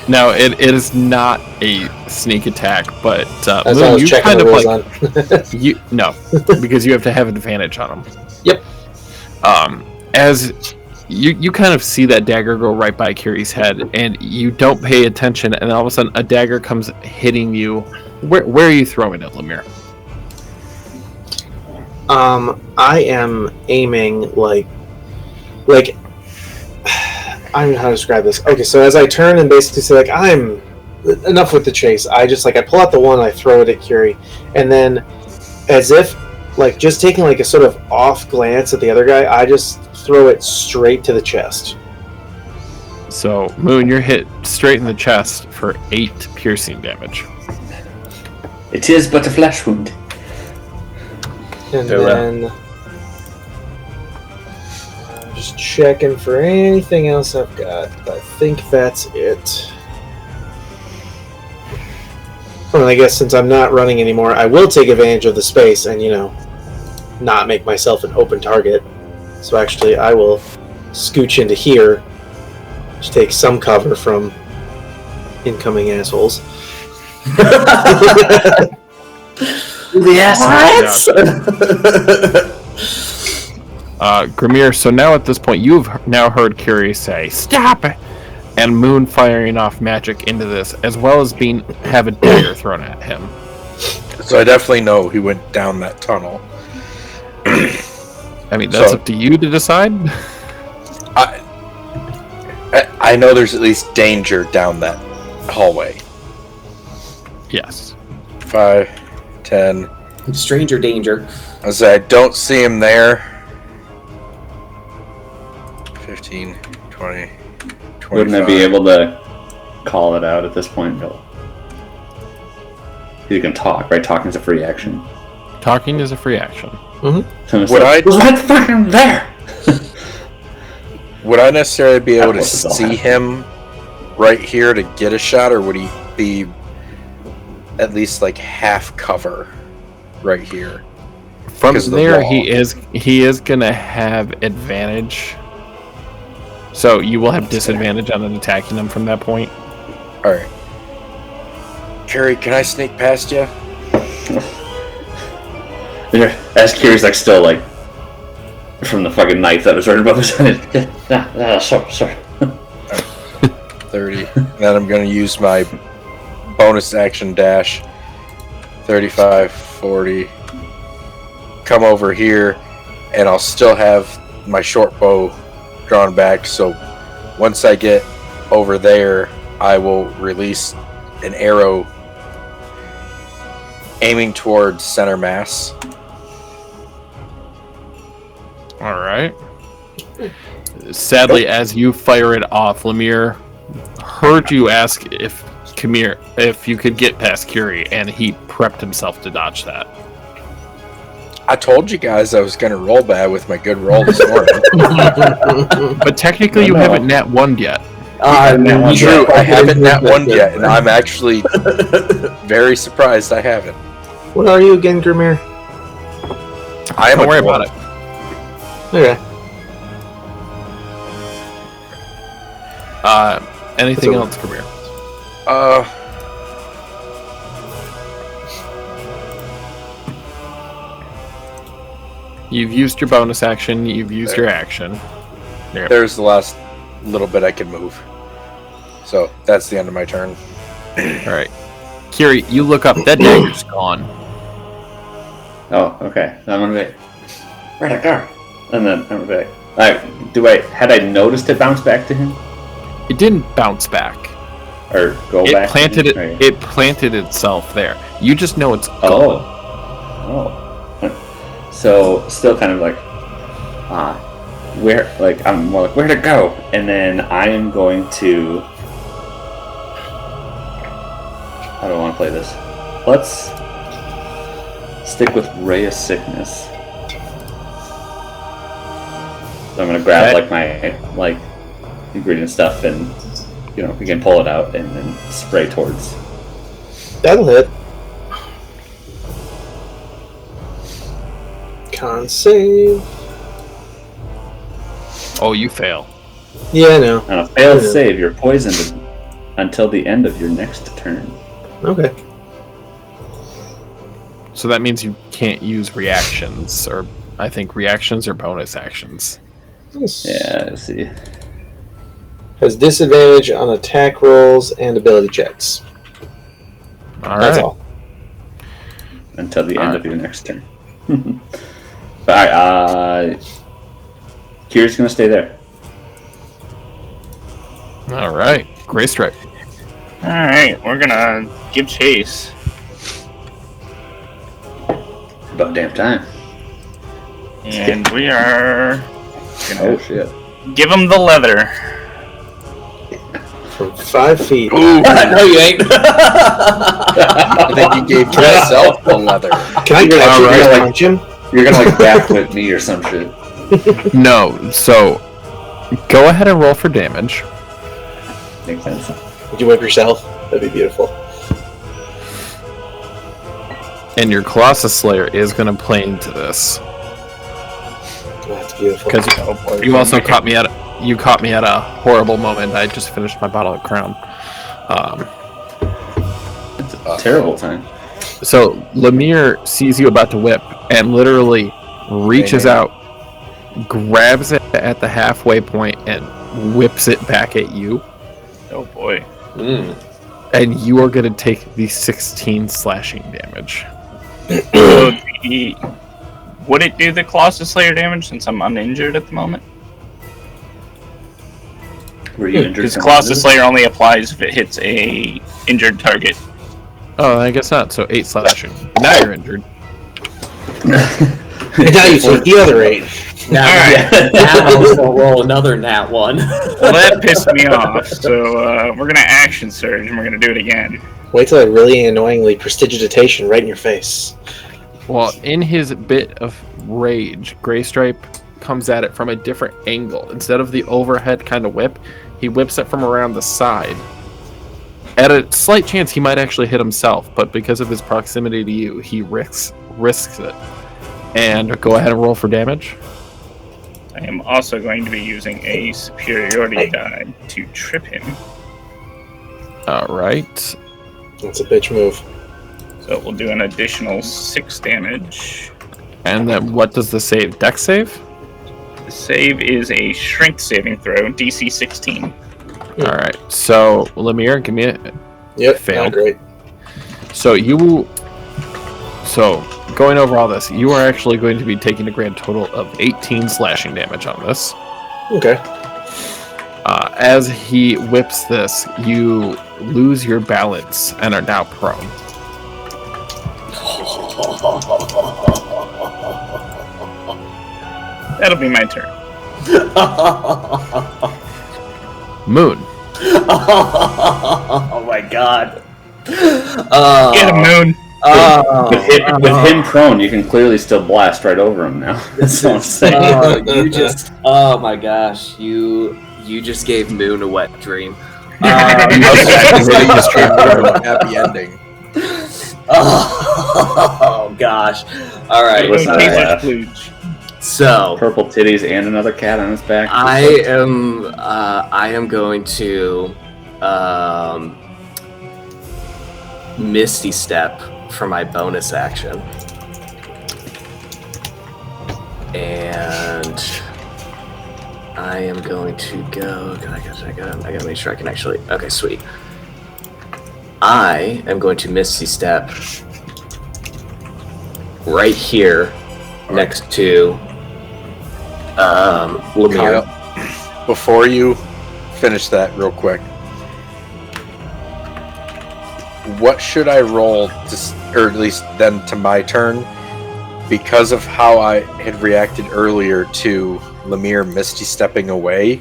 Now it is not a sneak attack, but
As I
Moon,
was
you
checking
kind
the
of
rules
like
on.
you no, because you have to have advantage on them.
Yep.
As you kind of see that dagger go right by Curie's head, and you don't pay attention, and all of a sudden a dagger comes hitting you. Where are you throwing it, Lemire?
I am aiming like I don't know how to describe this. Okay, so as I turn and basically say, like, I'm enough with the chase, I just, like, I pull out the one and I throw it at Curie, and then as if, like, just taking, like, a sort of off glance at the other guy, I just throw it straight to the chest.
So, Moon, you're hit straight in the chest for 8 piercing damage.
It is but a flesh wound.
And then just checking for anything else I've got. I think that's it. Well, I guess since I'm not running anymore, I will take advantage of the space and, not make myself an open target. So actually, I will scooch into here to take some cover from incoming assholes.
The assholes!
Grimir, so now at this point, you've now heard Curie say, "Stop it!" and Moon firing off magic into this, as well as have a dagger thrown at him.
So I definitely know he went down that tunnel.
I mean, that's up to you to decide.
I know there's at least danger down that hallway.
Yes.
5, 10.
Stranger danger.
As I don't see him there. 15, 20, 25.
Wouldn't I be able to call it out at this point, Bill? You can talk, right? Talking is a free action.
Talking is a free action.
Mm-hmm.
Right fucking there!
Would I necessarily be able to see him right here to get a shot, or would he be at least like half cover right here?
From there, he is gonna have advantage. So you will have disadvantage on attacking him from that point.
All right. Carrie, can I sneak past you?
As Curie's like still like from the fucking knife that was right above his head. Sorry.
30. Then I'm going to use my bonus action dash. 35, 40. Come over here, and I'll still have my short bow drawn back. So once I get over there, I will release an arrow aiming towards center mass.
All right. Sadly, as you fire it off, Lemire heard you ask if you could get past Curie, and he prepped himself to dodge that.
I told you guys I was going to roll bad with my good roll this morning.
But technically, you haven't nat 1'd yet.
True, I haven't nat 1'd yet, and I'm actually very surprised I haven't.
What are you again, Grimir?
I am.
Don't worry about it.
Okay.
Anything else, Grimir? You've used your bonus action. You've used your action. There.
There's the last little bit I can move. So that's the end of my turn.
All right, Curie, you look up. That dagger's gone.
Oh, okay. I'm gonna be where'd it go? And then I'm gonna be had I noticed it bounce back to him?
It didn't bounce back.
Or go back?
It planted itself there. You just know it's gone.
Oh. So still kind of like I'm more like, where'd it go? And then I am going to, how do I want to play this? Let's stick with Ray of Sickness. So I'm gonna grab my ingredient stuff, and we can pull it out and then spray towards
That'll hit. Con save.
Oh, you fail.
Yeah, I know.
On a failed save, you're poisoned until the end of your next turn.
Okay.
So that means you can't use reactions, or I think reactions or bonus actions.
Yeah, I see.
Has disadvantage on attack rolls and ability checks.
All
That's
right.
all.
Until the end of your next turn. Alright, Kira's gonna stay there.
All right. Gray Stripe.
Alright, we're gonna give chase.
About damn time.
And we are
Oh
gonna
shit.
give him the leather.
From 5 feet.
No, you ain't.
I think you gave yourself the leather.
Can I catch
All
you
right.
and punch him?
You're gonna like backflip me or some shit.
No. So go ahead and roll for damage.
Makes sense.
Would you whip yourself? That'd be beautiful.
And your Colossus Slayer is going to play into this.
Oh, that's beautiful.
Because you also caught me at a horrible moment. I just finished my bottle of Crown.
It's a terrible time.
So Lemire sees you about to whip and literally reaches out, grabs it at the halfway point, and whips it back at you.
Oh boy.
And you are going to take the 16 slashing damage.
So would it do the Colossus Slayer damage since I'm uninjured at the moment?
Were you injured?
Because Colossus Slayer only applies if it hits a injured target.
Oh, I guess not. So 8 slashing. Now you're injured.
And now you take the other 8.
Now,
Alright.
Atmos will roll another nat 1.
Well, that pissed me off. So we're gonna action surge and we're gonna do it again.
Wait till I really annoyingly prestidigitation right in your face.
Well, in his bit of rage, Gray Stripe comes at it from a different angle. Instead of the overhead kind of whip, he whips it from around the side. At a slight chance, he might actually hit himself, but because of his proximity to you, he risks it. And go ahead and roll for damage.
I am also going to be using a superiority die to trip him.
All right.
That's a bitch move.
So we'll do an additional 6 damage.
And then what does the save? Dex save?
The save is a strength saving throw, DC 16.
All right. So Lemire, give me a
Yep,
fail.
not great.
So going over all this, you are actually going to be taking a grand total of 18 slashing damage on this.
Okay.
As he whips this, you lose your balance and are now prone.
That'll be my turn.
Moon.
Oh my god.
Get him, Moon!
With him prone, you can clearly still blast right over him now. That's what I'm saying.
Oh my gosh, you just gave Moon a wet dream.
Happy ending.
Oh gosh. Alright.
Listen,
So
purple titties and another cat on his back.
I am going to Misty Step for my bonus action. And I am going to go. I gotta make sure I can actually. Okay, sweet. I am going to Misty Step right here next to Lemire.
Kyle, before you finish that real quick, what should I roll or at least then to my turn, because of how I had reacted earlier to Lemire Misty stepping away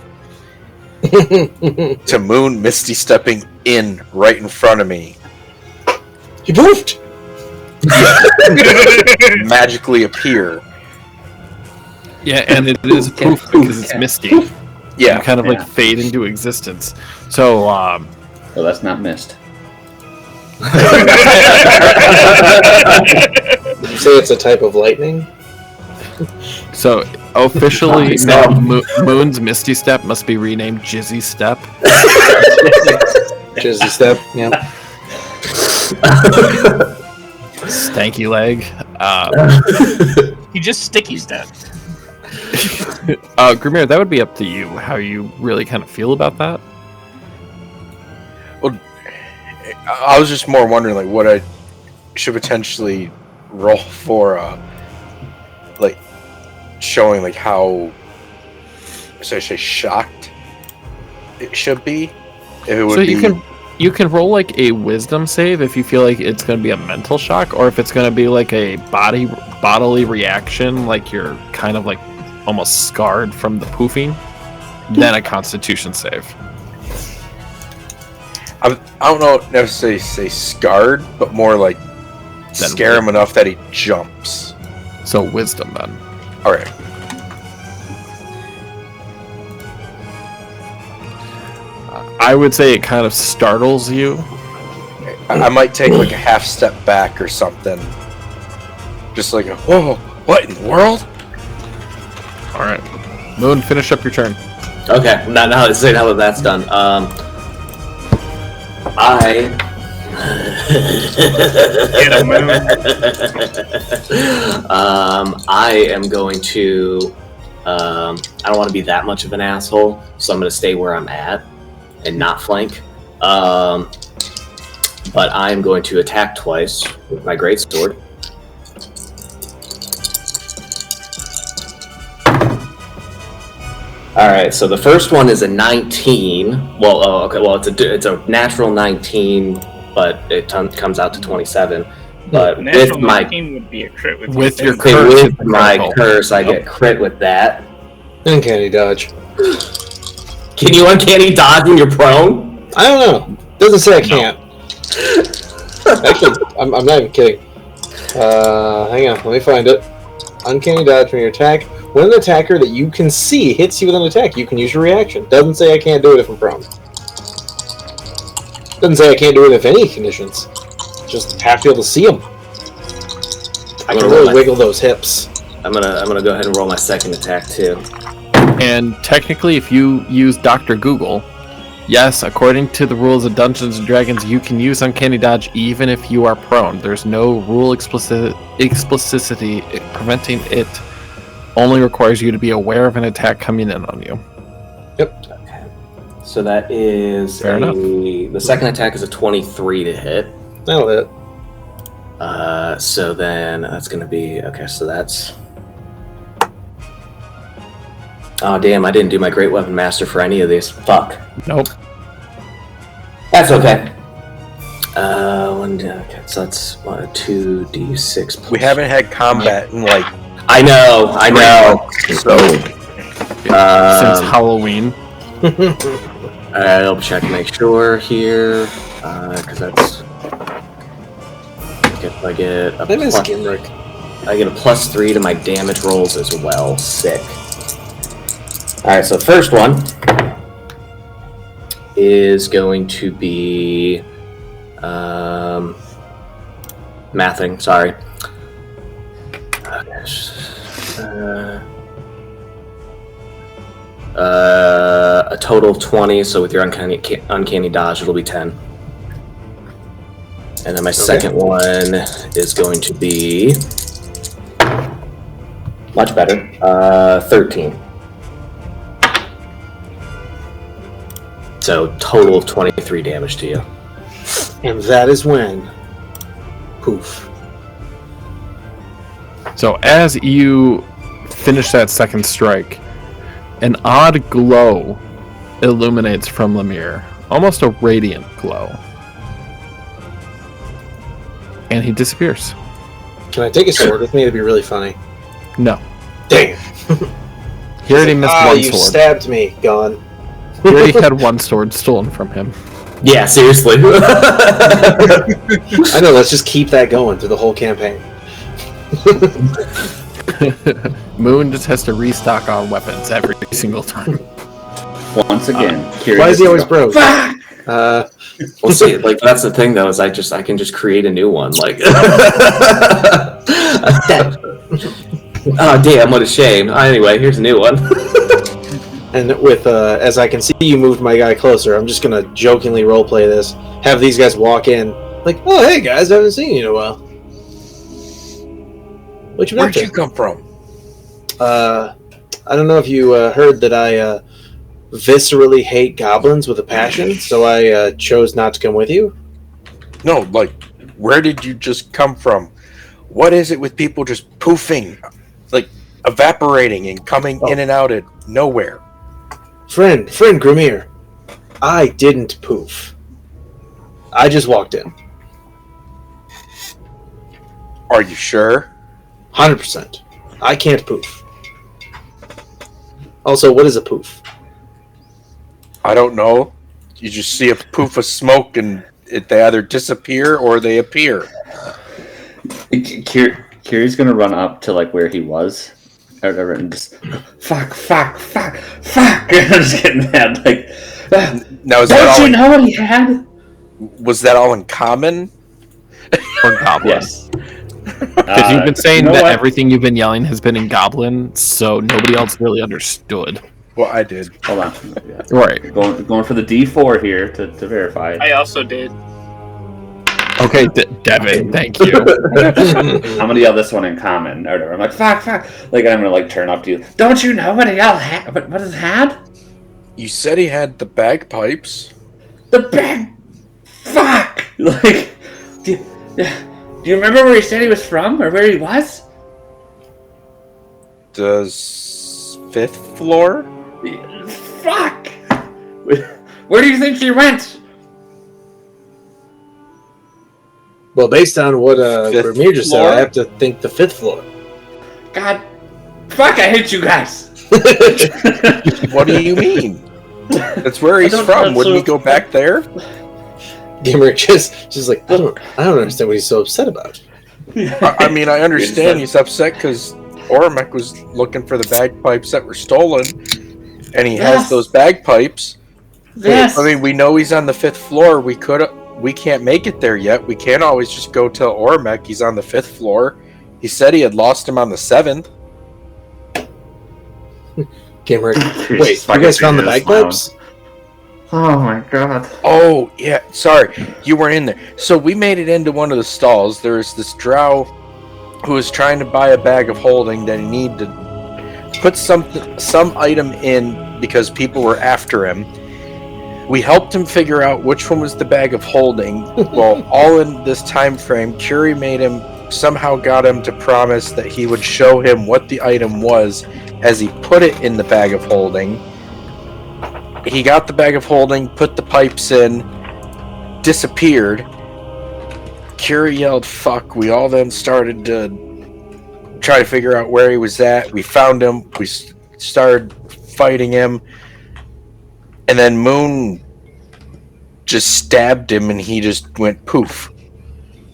to Moon Misty stepping in right in front of me.
He poofed!
Magically appear.
Yeah, and it is poof because it's misty.
Yeah.
You kind of like fade into existence. So,
So that's not missed.
You say it's a type of lightning?
So officially, now Moon's Misty Step must be renamed Jizzy Step.
Jizzy Step, yeah.
Stanky Leg.
He just sticky step.
Grimir, that would be up to you, how you really kind of feel about that.
Well, I was just more wondering, like, what I should potentially roll for, like, showing, like, how, should I say, shocked it should be. If it would
So
be...
you can roll like a wisdom save if you feel like it's going to be a mental shock, or if it's going to be like a bodily reaction, like you're kind of like almost scarred from the poofing, then a constitution save.
I don't know necessarily say scarred, but more like scare him enough that he jumps.
So wisdom then.
Alright.
I would say it kind of startles you.
I might take like a half step back or something. Just like, whoa, what in the world?
Alright. Moon, finish up your turn.
Okay, now that that's done, I am going to, I don't want to be that much of an asshole, so I'm going to stay where I'm at and not flank. But I'm going to attack twice with my greatsword. All right, so the first one is a 19. Well, okay. Well, it's a natural 19, but it comes out to 27. But
natural
with my
19 would be a crit
with your
okay,
curse,
with my curse, I get crit with that.
Uncanny dodge.
Can you uncanny dodge when you're prone?
I don't know. Doesn't say I can't. Actually, I'm not even kidding. Hang on, let me find it. Uncanny dodge when you attack. When an attacker that you can see hits you with an attack, you can use your reaction. Doesn't say I can't do it if I'm prone. Doesn't say I can't do it if any conditions. Just have to be able to see them. I can really wiggle those hips.
I'm gonna go ahead and roll my second attack too.
And technically, if you use Dr. Google, yes, according to the rules of Dungeons and Dragons, you can use Uncanny Dodge even if you are prone. There's no rule explicitity preventing it. Only requires you to be aware of an attack coming in on you.
Yep.
Okay. So that is
Fair enough.
The second attack is a 23 to hit.
That'll hit.
So then that's gonna be okay. So that's. Oh damn! I didn't do my Great Weapon Master for any of these. Fuck.
Nope.
That's okay. Okay, so that's 2d6.
We haven't had combat in like.
I know.
So.
Since Halloween.
I'll check, make sure here, because that's. I get a plus. I get a +3 to my damage rolls as well. Sick. All right, so the first one is going to be mathing. Sorry. A total of 20. So with your uncanny dodge, it'll be 10. And then my second one is going to be much better. 13. So total of 23 damage to you.
And that is when. Poof.
So as you finish that second strike, an odd glow illuminates from Lemire, almost a radiant glow. And he disappears.
Can I take a sword with me? It'd be really funny.
No.
Damn.
He already missed one
you
sword.
Stabbed me. Gone.
He already had one sword stolen from him.
Yeah, seriously.
I know, let's just keep that going through the whole campaign.
Moon just has to restock on weapons every single time.
Once again,
Why is he always broke?
We'll see. Like that's the thing, though, is I can just create a new one. Like, oh damn, what a shame. Anyway, here's a new one.
And with as I can see you moved my guy closer, I'm just gonna jokingly roleplay this. Have these guys walk in, like, oh hey guys, I haven't seen you in a while. What you been up
Where'd
to?
you come from?
I don't know if you heard that I viscerally hate goblins with a passion, so I chose not to come with you.
No, like, where did you just come from? What is it with people just poofing, like evaporating and coming in and out of nowhere?
Friend Grimir, I didn't poof. I just walked in.
Are you sure?
100%. I can't poof. Also, what is a poof?
I don't know. You just see a poof of smoke and they either disappear or they appear.
Kiri's gonna run up to like where he was, or whatever, and just fuck, and just getting mad. Like,
Now,
don't you know what he had?
Was that all in common?
Or Goblin.
Yes.
Because you've been saying
you know
that
what?
everything you've been yelling has been in Goblin, so nobody else really understood.
Well, I did.
Hold on.
Right.
Going for the D4 here to verify.
I also did.
Okay, Devin, thank you.
I'm gonna yell this one in common. Or whatever. I'm like, fuck. Like, I'm gonna like turn up to you. Don't you know what he all had? What it had?
You said he had the bagpipes.
The bag. Fuck. Like, do you remember where he said he was from, or where he was?
Does 5th floor?
Fuck. Where do you think she went?
Well, based on what
Fifth
Grimir just said,
floor?
I have to think the 5th floor.
God. Fuck, I hate you guys.
What do you mean? That's where he's from. Wouldn't we go back there?
Gimmer just like, I don't understand what he's so upset about.
I mean, I understand he's upset because Ormek was looking for the bagpipes that were stolen, and he has those bagpipes.
Yes.
I mean, we know he's on the 5th floor. We can't make it there yet. We can't always just go tell Ormek he's on the 5th floor. He said he had lost him on the 7th.
Gimmer, wait, you guys found the bagpipes?
Oh my god.
Oh, yeah, sorry. You weren't in there. So we made it into one of the stalls. There was this drow who was trying to buy a bag of holding that he needed to put some item in because people were after him. We helped him figure out which one was the bag of holding. Well, all in this time frame, Curie somehow got him to promise that he would show him what the item was as he put it in the bag of holding. He got the bag of holding, put the pipes in, disappeared. Curie yelled, fuck. We all then started to try to figure out where he was at. We found him. We started fighting him. And then Moon just stabbed him and he just went poof.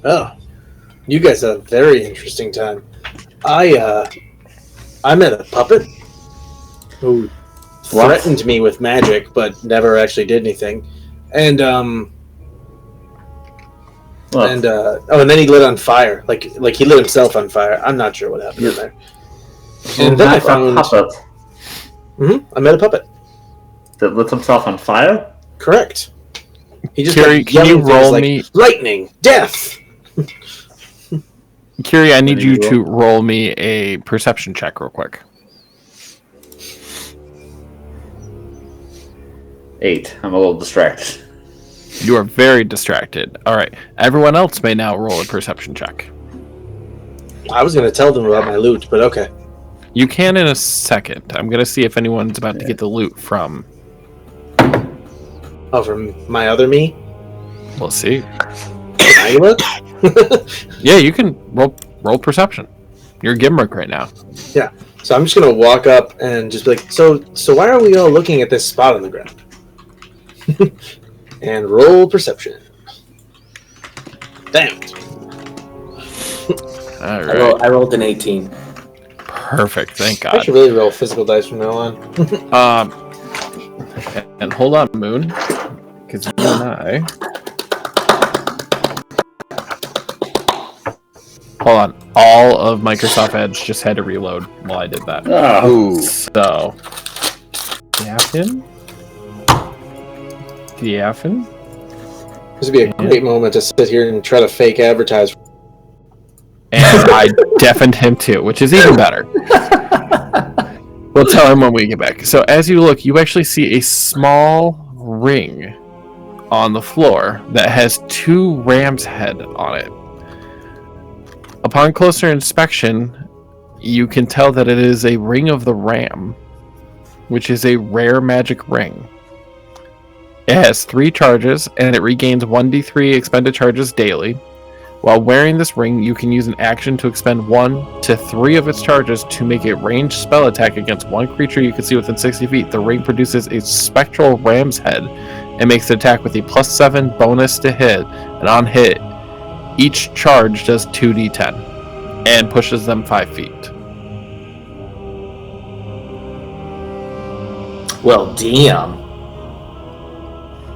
Oh. You guys had a very interesting time. I met a puppet who threatened me with magic, but never actually did anything. And and then he lit on fire, like he lit himself on fire. I'm not sure what happened in there. And then I found I met a puppet
that lit himself on fire.
Correct. He just
Curie, can you roll me
lightning, death?
Curie, I need you to roll me a perception check real quick.
8. I'm a little distracted.
You are very distracted. All right. Everyone else may now roll a perception check.
I was going to tell them about my loot, but okay.
You can in a second. I'm going to see if anyone's about to get the loot from...
Oh, from my other me?
We'll see.
Can I look?
Yeah, you can roll perception. You're Gimrick right now.
Yeah. So I'm just going to walk up and just be like, so why are we all looking at this spot on the ground? And roll perception. Damn it.
All right.
I rolled an 18.
Perfect. Thank
I
God.
should really roll physical dice from now on.
And hold on, Moon, because you and I. Hold on. All of Microsoft Edge just had to reload while I did that.
Oh.
So. Yaffin.
This would be a great moment to sit here and try to fake advertise.
And I deafened him too, which is even better. We'll tell him when we get back. So as you look, you actually see a small ring on the floor that has 2 ram's head on it. Upon closer inspection, you can tell that it is a ring of the ram, which is a rare magic ring. It has 3 charges, and it regains 1d3 expended charges daily. While wearing this ring, you can use an action to expend 1 to 3 of its charges to make a ranged spell attack against one creature you can see within 60 feet. The ring produces a spectral ram's head and makes the attack with a +7 bonus to hit, and on hit, each charge does 2d10 and pushes them 5 feet.
Well, damn.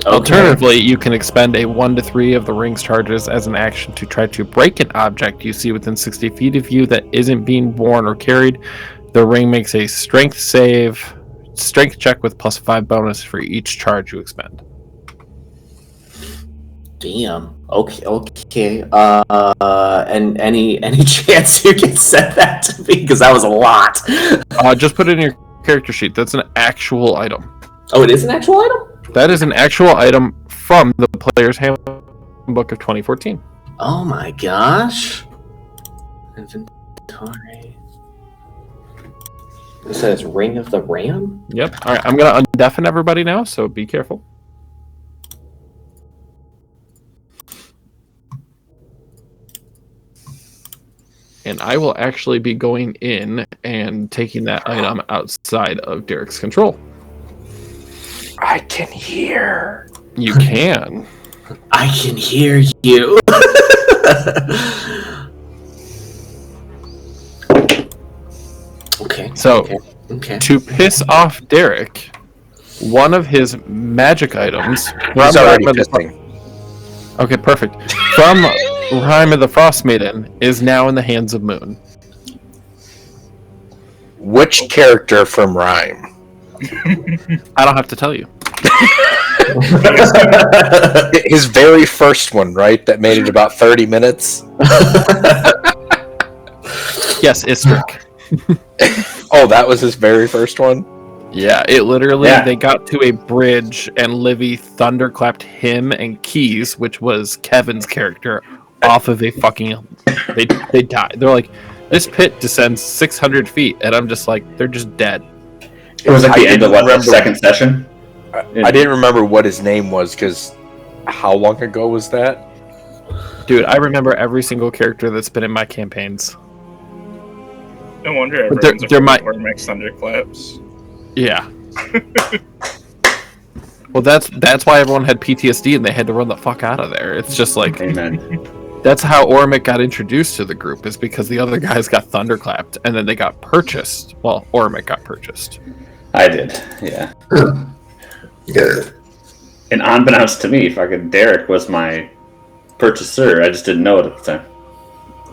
Okay.
Alternatively, you can expend a 1 to 3 of the ring's charges as an action to try to break an object you see within 60 feet of you that isn't being worn or carried. The ring makes a strength check with +5 bonus for each charge you expend.
Damn. Okay. And any chance you can send that to me? Because that was a lot.
Just put it in your character sheet. That's an actual item.
Oh, it is an actual item?
That is an actual item from the Player's Handbook of 2014.
Oh my gosh. Inventory. It says Ring of the Ram?
Yep. Alright, I'm going to undeafen everybody now, so be careful. And I will actually be going in and taking that item outside of Derek's control.
I can hear.
You can.
I can hear you. Okay.
So,
okay.
To piss off Derek, one of his magic items...
He's already pissing.
Okay, perfect. From Rime of the Frost Maiden is now in the hands of Moon.
Which character from Rime?
I don't have to tell you.
His very first one, right? That made it about 30 minutes?
Yes, Istrik.
Oh, that was his very first one?
Yeah, it literally, they got to a bridge and Livy thunderclapped him and Keys, which was Kevin's character, off of a fucking... They died. They're like, this pit descends 600 feet, and I'm just like, they're just dead.
It was at the end of the second session?
I didn't remember what his name was, because how long ago was that?
Dude, I remember every single character that's been in my campaigns.
No wonder everyone's Ormix thunderclaps.
Yeah. Well, that's why everyone had PTSD and they had to run the fuck out of there. It's just like...
Amen.
That's how Ormic got introduced to the group, is because the other guys got thunderclapped, and then they got purchased. Well, Ormic got purchased.
I did, yeah. And unbeknownst to me, fucking Derek was my purchaser. I just didn't know it at the time.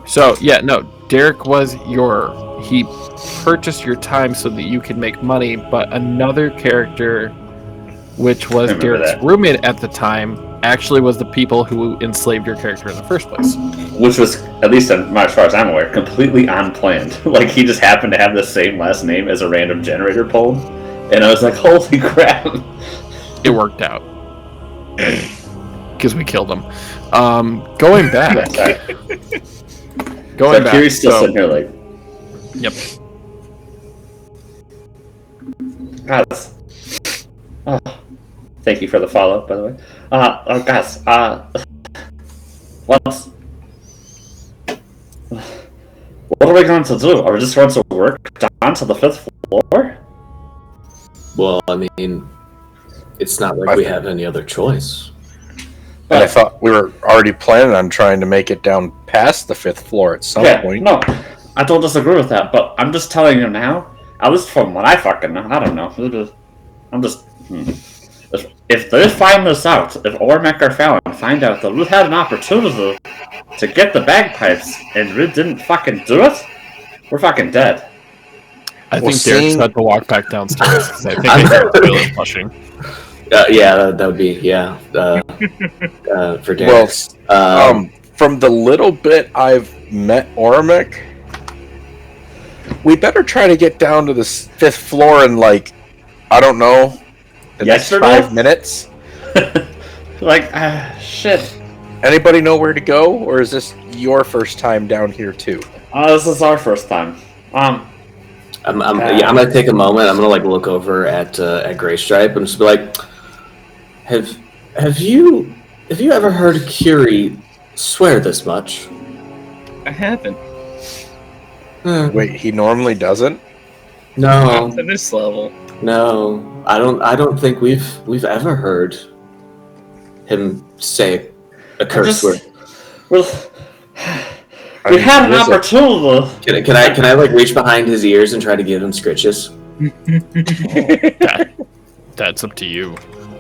So, yeah, no, Derek was he purchased your time so that you could make money, but another character, which was Derek's roommate at the time, actually was the people who enslaved your character in the first place.
Which was, at least as far as I'm aware, completely unplanned. Like, he just happened to have the same last name as a random generator pulled, and I was like, holy crap.
It worked out. Because we killed him. Going back. Going back.
Kiri's still sitting here like...
Yep.
Guys. Oh, thank you for the follow-up, by the way. Guys, what are we going to do? Are we just going to work down to the 5th floor?
Well, I mean, it's not like we have any other choice.
And I thought we were already planning on trying to make it down past the 5th floor at some point.
No, I don't disagree with that, but I'm just telling you now, at least from what I fucking know, I don't know. I'm just... if they find this out, if Ormek or Fallon find out that we had an opportunity to get the bagpipes and we didn't fucking do it, we're fucking dead.
I think Derek's got to walk back downstairs because I think I hear the toilet flushing.
Yeah, that would be for Derek.
Well, from the little bit I've met Ormek, we better try to get down to the 5th floor in, like, I don't know, the next 5 minutes.
Like, shit.
Anybody know where to go, or is this your first time down here too?
This is our first time.
I'm gonna take a moment. I'm gonna like look over at Graystripe and just be like, have you ever heard Curie swear this much?
I haven't.
Wait, he normally doesn't?
No.
Not to this level.
No, I don't think we've ever heard him say a curse word.
Well, we had an opportunity.
Can I like reach behind his ears and try to give him scritches?
That's up to you.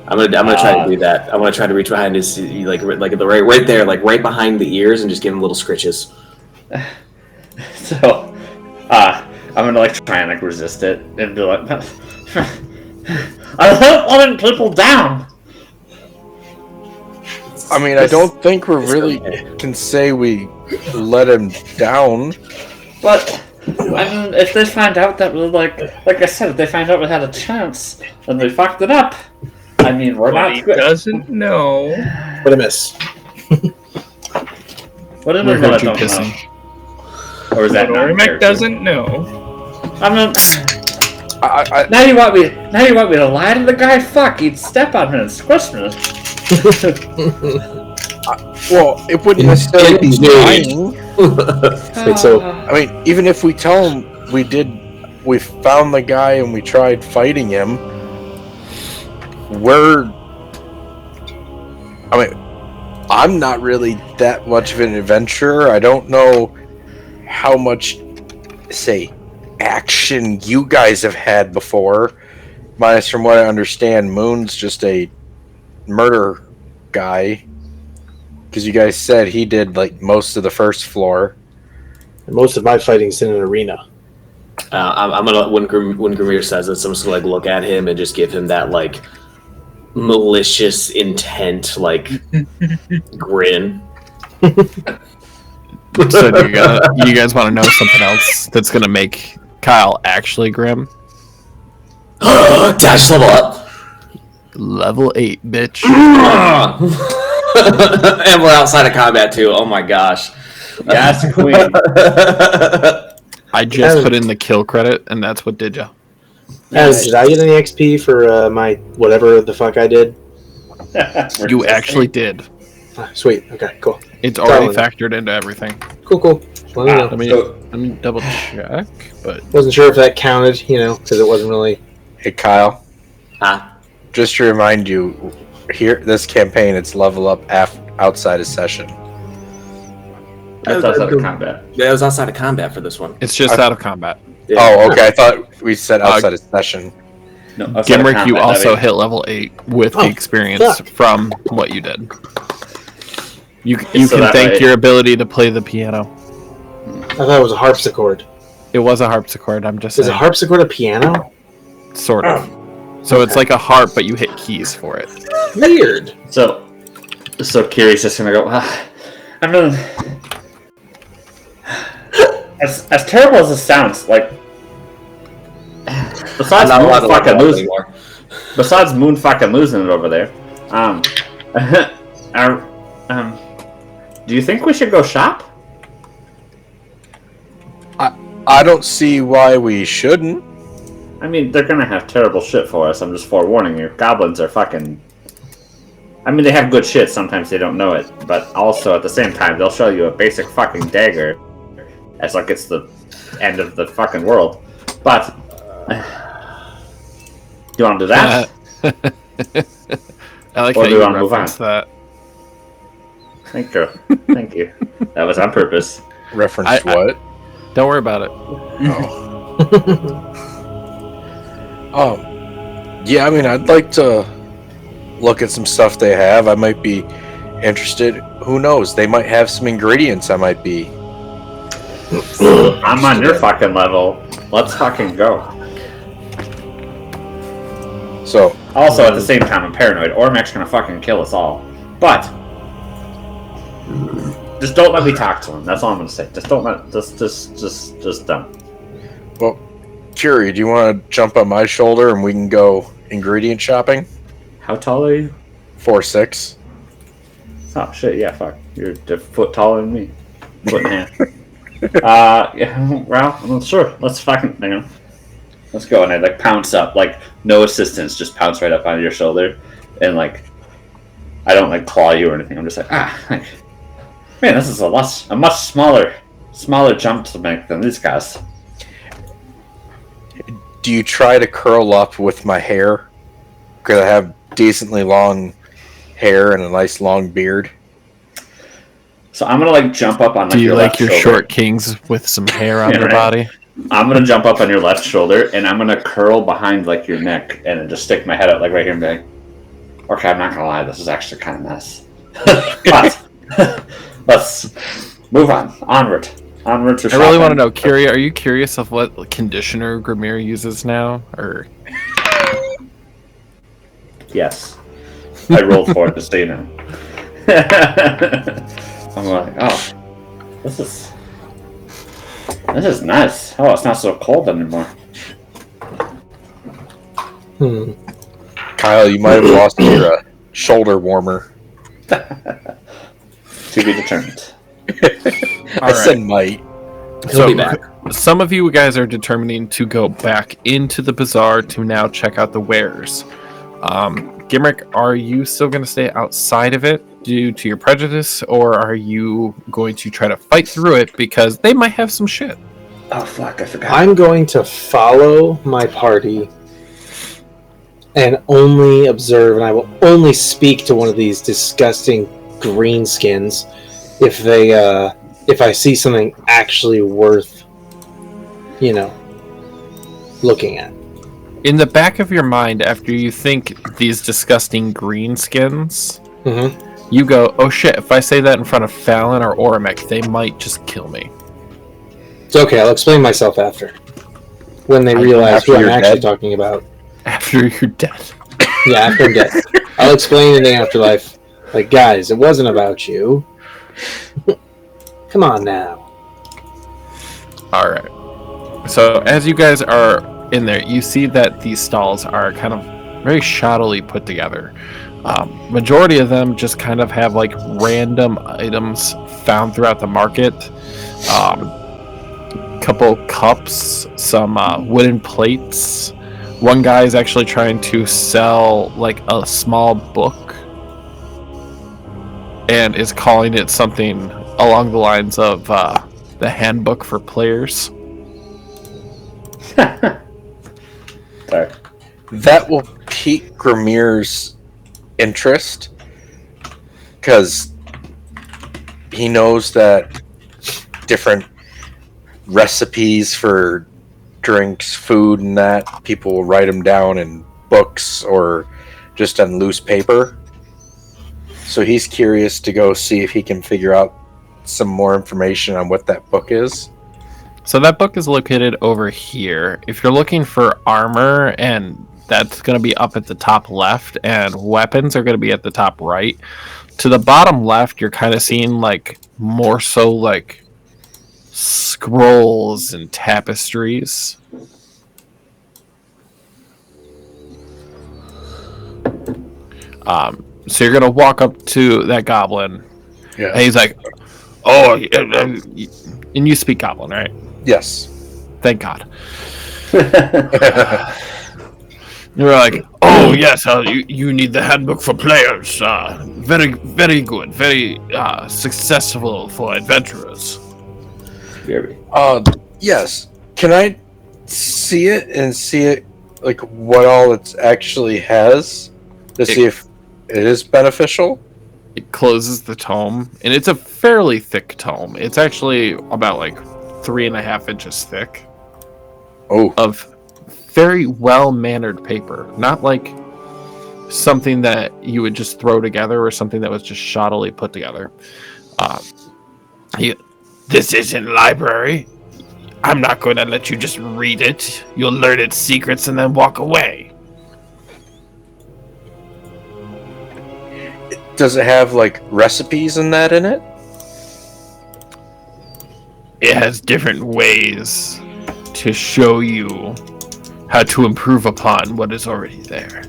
I'm gonna try to do that. I'm gonna try to reach behind his like right there, like right behind the ears, and just give him little scritches.
So, I'm gonna like try and like resist it and be like, I hate letting people down.
I mean, I don't think we really can say we let him down.
But I mean, if they find out that we like I said, if they find out we had a chance and we fucked it up, I mean, we're not.
He doesn't know.
What a miss.
What did
We
I
heard you
don't
kissing.
know? Or is that not
Ormek doesn't know.
I mean, now you want me to lie to the guy? Fuck, he'd step on me and squish me.
Well, it wouldn't necessarily be lying.
Wait, so
I mean, even if we tell him we found the guy and we tried fighting him, I'm not really that much of an adventurer. I don't know how much, say, action you guys have had before. Minus from what I understand, Moon's just a murder guy. Because you guys said he did like most of the first floor.
most of my fighting's in an arena.
I'm gonna when Grimir says this, I'm just gonna like look at him and just give him that like malicious intent like grin.
So you guys want to know something else that's gonna make Kyle actually grim?
Dash level up.
Level 8, bitch.
And we're outside of combat too. Oh my gosh.
Yes, queen.
I just put in the kill credit, and that's what did ya.
Did I get any XP for my whatever the fuck I did?
You actually did.
Sweet. Okay, cool.
It's already factored into everything.
Cool. Let me know.
Let me double check, but
Wasn't sure if that counted, because it wasn't really.
Hey, Kyle.
Huh?
Just to remind you, here this campaign, it's level up outside of session.
That's outside of combat.
Yeah, it was outside of combat for this one.
it's just out of combat.
Yeah.
Oh, okay. I thought we said outside of session.
No, outside of
Gimrick, you
combat,
also hit level 8 with the experience from what you did. You
So
can
that
thank
way-
your ability to play the piano.
I thought it was a harpsichord.
It was a harpsichord, I'm just
Is a
saying.
harpsichord a piano?
Sort of. So it's like a harp, but you hit keys for it.
Weird.
So Kiri's just gonna go. I mean, as terrible as this sounds, like besides
I'm not allowed
Moon
to
fucking
level up
losing,
anymore.
besides Moon fucking losing it over there, do you think we should go shop?
I don't see why we shouldn't.
I mean, they're gonna have terrible shit for us. I'm just forewarning you. Goblins are fucking. I mean, they have good shit. Sometimes they don't know it, but also at the same time, they'll show you a basic fucking dagger as like it's the end of the fucking world. But do you want to do that?
I like
Or
how
do
you
you wanna move
referenced that.
Thank you. Thank you. That was on purpose.
Reference what?
Don't worry about it.
Yeah, I mean, I'd like to look at some stuff they have. I might be interested. Who knows? They might have some ingredients I might be.
I'm on your fucking level. Let's fucking go.
So,
Also, at the same time, I'm paranoid. Ormac's gonna fucking kill us all. But just don't let me talk to him. That's all I'm gonna say. Just don't let. Just don't.
well, Curie, do you want to jump on my shoulder and we can go ingredient shopping?
How tall are you?
4'6".
Oh shit! Yeah, fuck. You're a foot taller than me. Foot and a half. Yeah. Well, I'm not sure. Let's fucking hang on. Let's go. And I like pounce up, like no assistance, just pounce right up on your shoulder, and like I don't like claw you or anything. I'm just like like, man, this is a much smaller jump to make than these guys.
Do you try to curl up with my hair? Because I have decently long hair and a nice long beard.
So I'm gonna like jump up on like
Do you
your
like
left
your
shoulder.
short kings with some hair on
Yeah,
their
right.
body?
I'm gonna jump up on your left shoulder and I'm gonna curl behind like your neck and then just stick my head out like right here and be like, okay, I'm not gonna lie, this is actually kind of nice. But let's move on. Onward to
I
shopping.
really want to know, Curie, are you curious of what conditioner Grimir uses now? Or
Yes. I rolled for it to say no. I'm like, oh, this is nice. Oh, it's not so cold anymore.
Kyle, you might have lost your shoulder warmer.
To be determined.
I said might.
He'll be back.
some of you guys are determining to go back into the bazaar to now check out the wares. Gimrick, are you still going to stay outside of it due to your prejudice, or are you going to try to fight through it because they might have some shit?
Oh fuck, I forgot.
I'm going to follow my party and only observe, and I will only speak to one of these disgusting greenskins if I see something actually worth, looking at.
In the back of your mind, after you think these disgusting greenskins, you go, oh shit, if I say that in front of Fallon or Oromec, they might just kill me.
It's okay, I'll explain myself after. When they realize who I'm
you're
actually
dead?
talking about.
After you're dead.
Yeah, after I'm dead. I'll explain in the afterlife. Like, guys, it wasn't about you. Come on now.
Alright. So, as you guys are in there, you see that these stalls are kind of very shoddily put together. Majority of them just kind of have like random items found throughout the market. Couple cups, some wooden plates. One guy is actually trying to sell like a small book and is calling it something along the lines of the handbook for players.
Sorry.
That will pique Grimir's interest because he knows that different recipes for drinks, food, and that people will write them down in books or just on loose paper. So he's curious to go see if he can figure out some more information on what that book is.
So that book is located over here. If you're looking for armor, and that's going to be up at the top left, and weapons are going to be at the top right. To the bottom left, you're kind of seeing like more so like scrolls and tapestries. So you're going to walk up to that goblin,
Yeah.
and he's like, oh, and you speak goblin, right?
Yes.
Thank God. You're like, oh yes, you need the handbook for players. Very, very good. Very successful for adventurers.
Yes. Can I see it and see it like what all it actually has to see if it is beneficial?
It closes the tome, and it's a fairly thick tome. It's actually about like 3.5 inches thick.
Oh.
Of very well-mannered paper. Not like something that you would just throw together or something that was just shoddily put together. This isn't library. I'm not going to let you just read it. You'll learn its secrets and then walk away.
Does it have like recipes and that in it?
It has different ways to show you how to improve upon what is already there.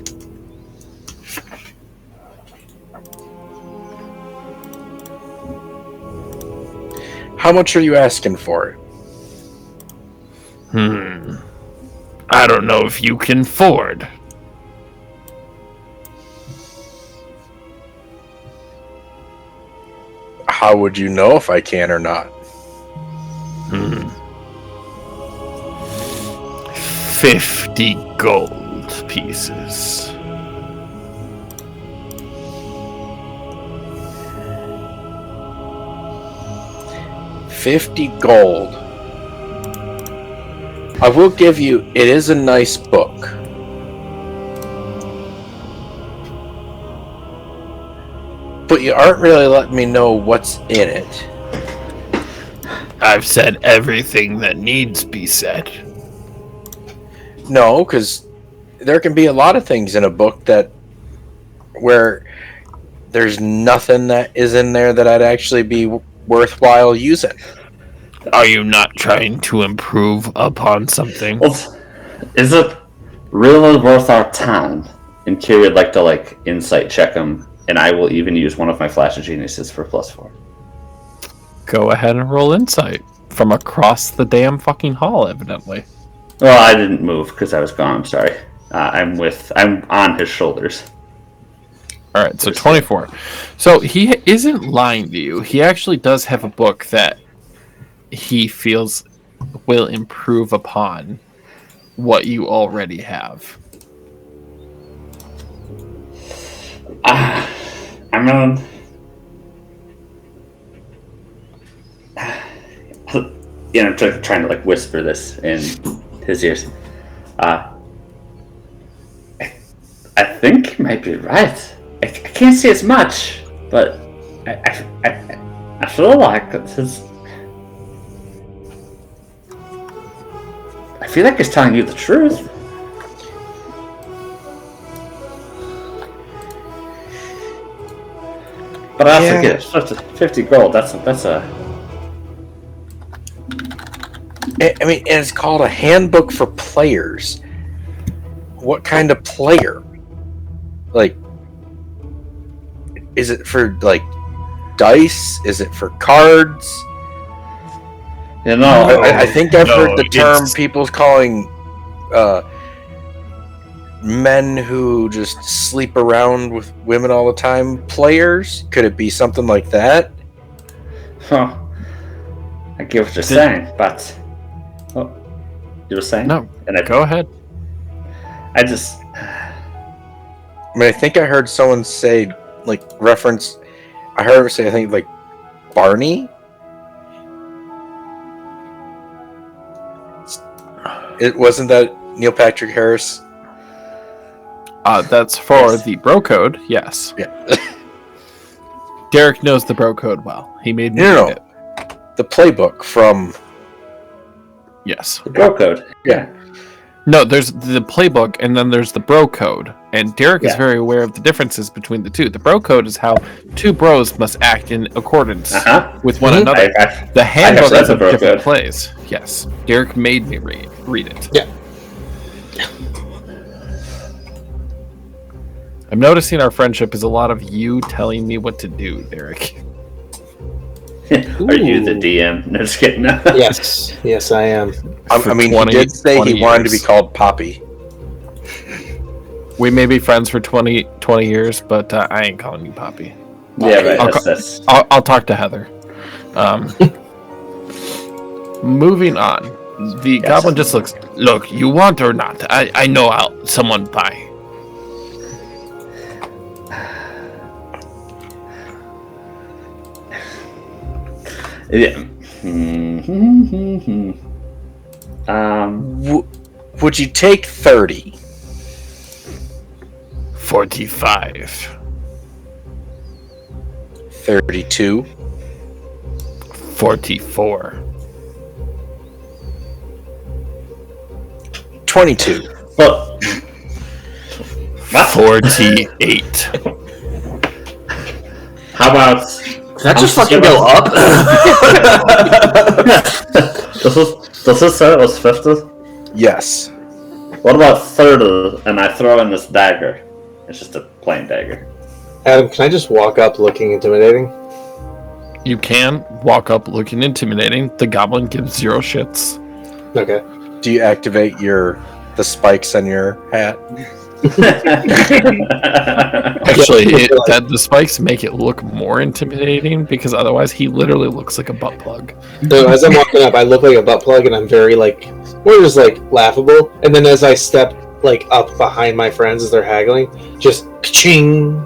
How much are you asking for it?
I don't know if you can afford.
How would you know if I can or not?
50 gold pieces.
$50 gold. I will give you, it is a nice book. But you aren't really letting me know what's in it.
I've said everything that needs be said.
No, because there can be a lot of things in a book that where there's nothing that is in there that I'd actually be worthwhile using.
Are you not trying to improve upon something?
Well, is it really worth our time? And Kiri would like to insight check him, and I will even use one of my Flash of Geniuses for +4.
Go ahead and roll insight from across the damn fucking hall, evidently.
Well, I didn't move because I was gone. I'm sorry. I'm on his shoulders.
All right, so 24. So he isn't lying to you. He actually does have a book that he feels will improve upon what you already have.
I'm trying to whisper this in his ears. I think he might be right. I can't see as much, but I feel like his. I feel like he's telling you the truth. But I forget 50 gold. That's a.
I mean, and it's called a handbook for players. What kind of player? Is it for dice? Is it for cards? I think I've heard the term people calling men who just sleep around with women all the time players. Could it be something like that?
Huh. I get what you're saying, but you were saying?
No, go ahead.
I
think I heard someone say reference. I heard her say I think Barney. It wasn't that Neil Patrick Harris.
That's for the bro code. Yes.
Yeah.
Derek knows the bro code well. He made me read it.
The playbook from.
Yes.
The bro code. Yeah.
No, there's the playbook, and then there's the bro code. And Derek is very aware of the differences between the two. The bro code is how two bros must act in accordance with one another. The handbook is a different place. Yes. Derek made me read it.
Yeah.
I'm noticing our friendship is a lot of you telling me what to do, Derek.
Are you the DM? No, just kidding.
Yes, I am.
He did say he wanted to be called Poppy.
We may be friends for 20 years, but I ain't calling you Poppy.
Yeah, right.
I'll talk to Heather. Moving on. The goblin just looks. Look, you want or not? I know someone buy.
Yeah.
Would you take 30?
45.
32.
44.
22.
What?
48.
How about...
Did that just fucking go up?
Does this say it was 50?
Yes.
What about 30 and I throw in this dagger? It's just a plain dagger.
Adam, can I just walk up looking intimidating?
You can walk up looking intimidating. The goblin gives 0 shits.
Okay.
Do you activate the spikes on your hat?
Actually, the spikes make it look more intimidating because otherwise he literally looks like a butt plug.
So as I'm walking up, I look like a butt plug, and I'm very more just laughable. And then as I step up behind my friends as they're haggling, just ka-ching.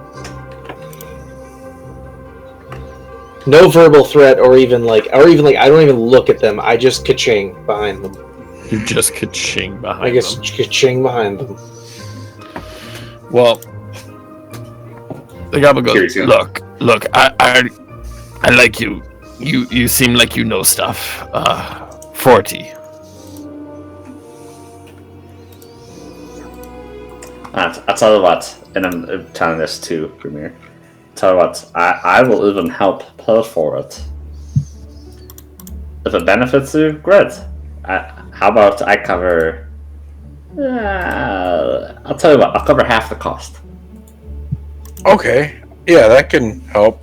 No verbal threat, or even I don't even look at them. I just ka-ching behind them.
You just ka-ching behind them.
I guess ka-ching behind them.
Well, the goblin goes, look, I like you. You seem like you know stuff. 40.
I'll tell you what, and I'm telling this to Premier. Tell you what, I will even help pay for it. If it benefits you, great. How about I cover... I'll tell you what, I'll cover half the cost.
Okay. Yeah, that can help.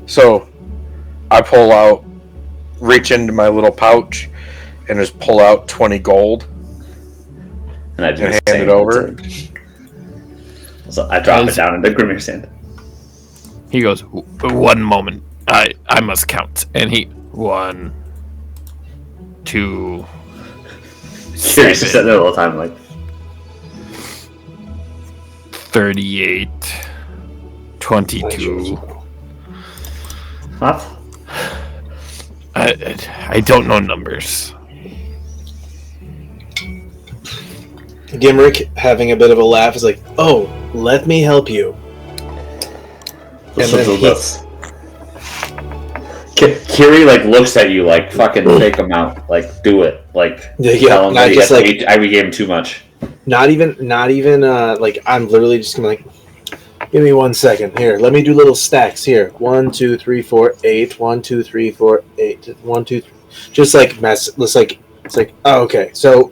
So, I reach into my little pouch, and just pull out 20 gold.
And I do
and hand it over.
So I drop it down into Grimir's hand.
He goes, 1 moment. I must count. And he... 1, 2...
Curious, just at the little time,
38, 22.
What?
I don't know numbers.
Gimrick, having a bit of a laugh, is like, "Oh, let me help you."
Kiri looks at you fucking take him out, do it, tell him that I gave him too much.
Not even I'm literally just gonna give me 1 second here. Let me do little stacks here. 1, 2, 3, 4, 8. 1, 2, 3, 4, 8. 1, 2, 3. Just mess. It's oh, okay. So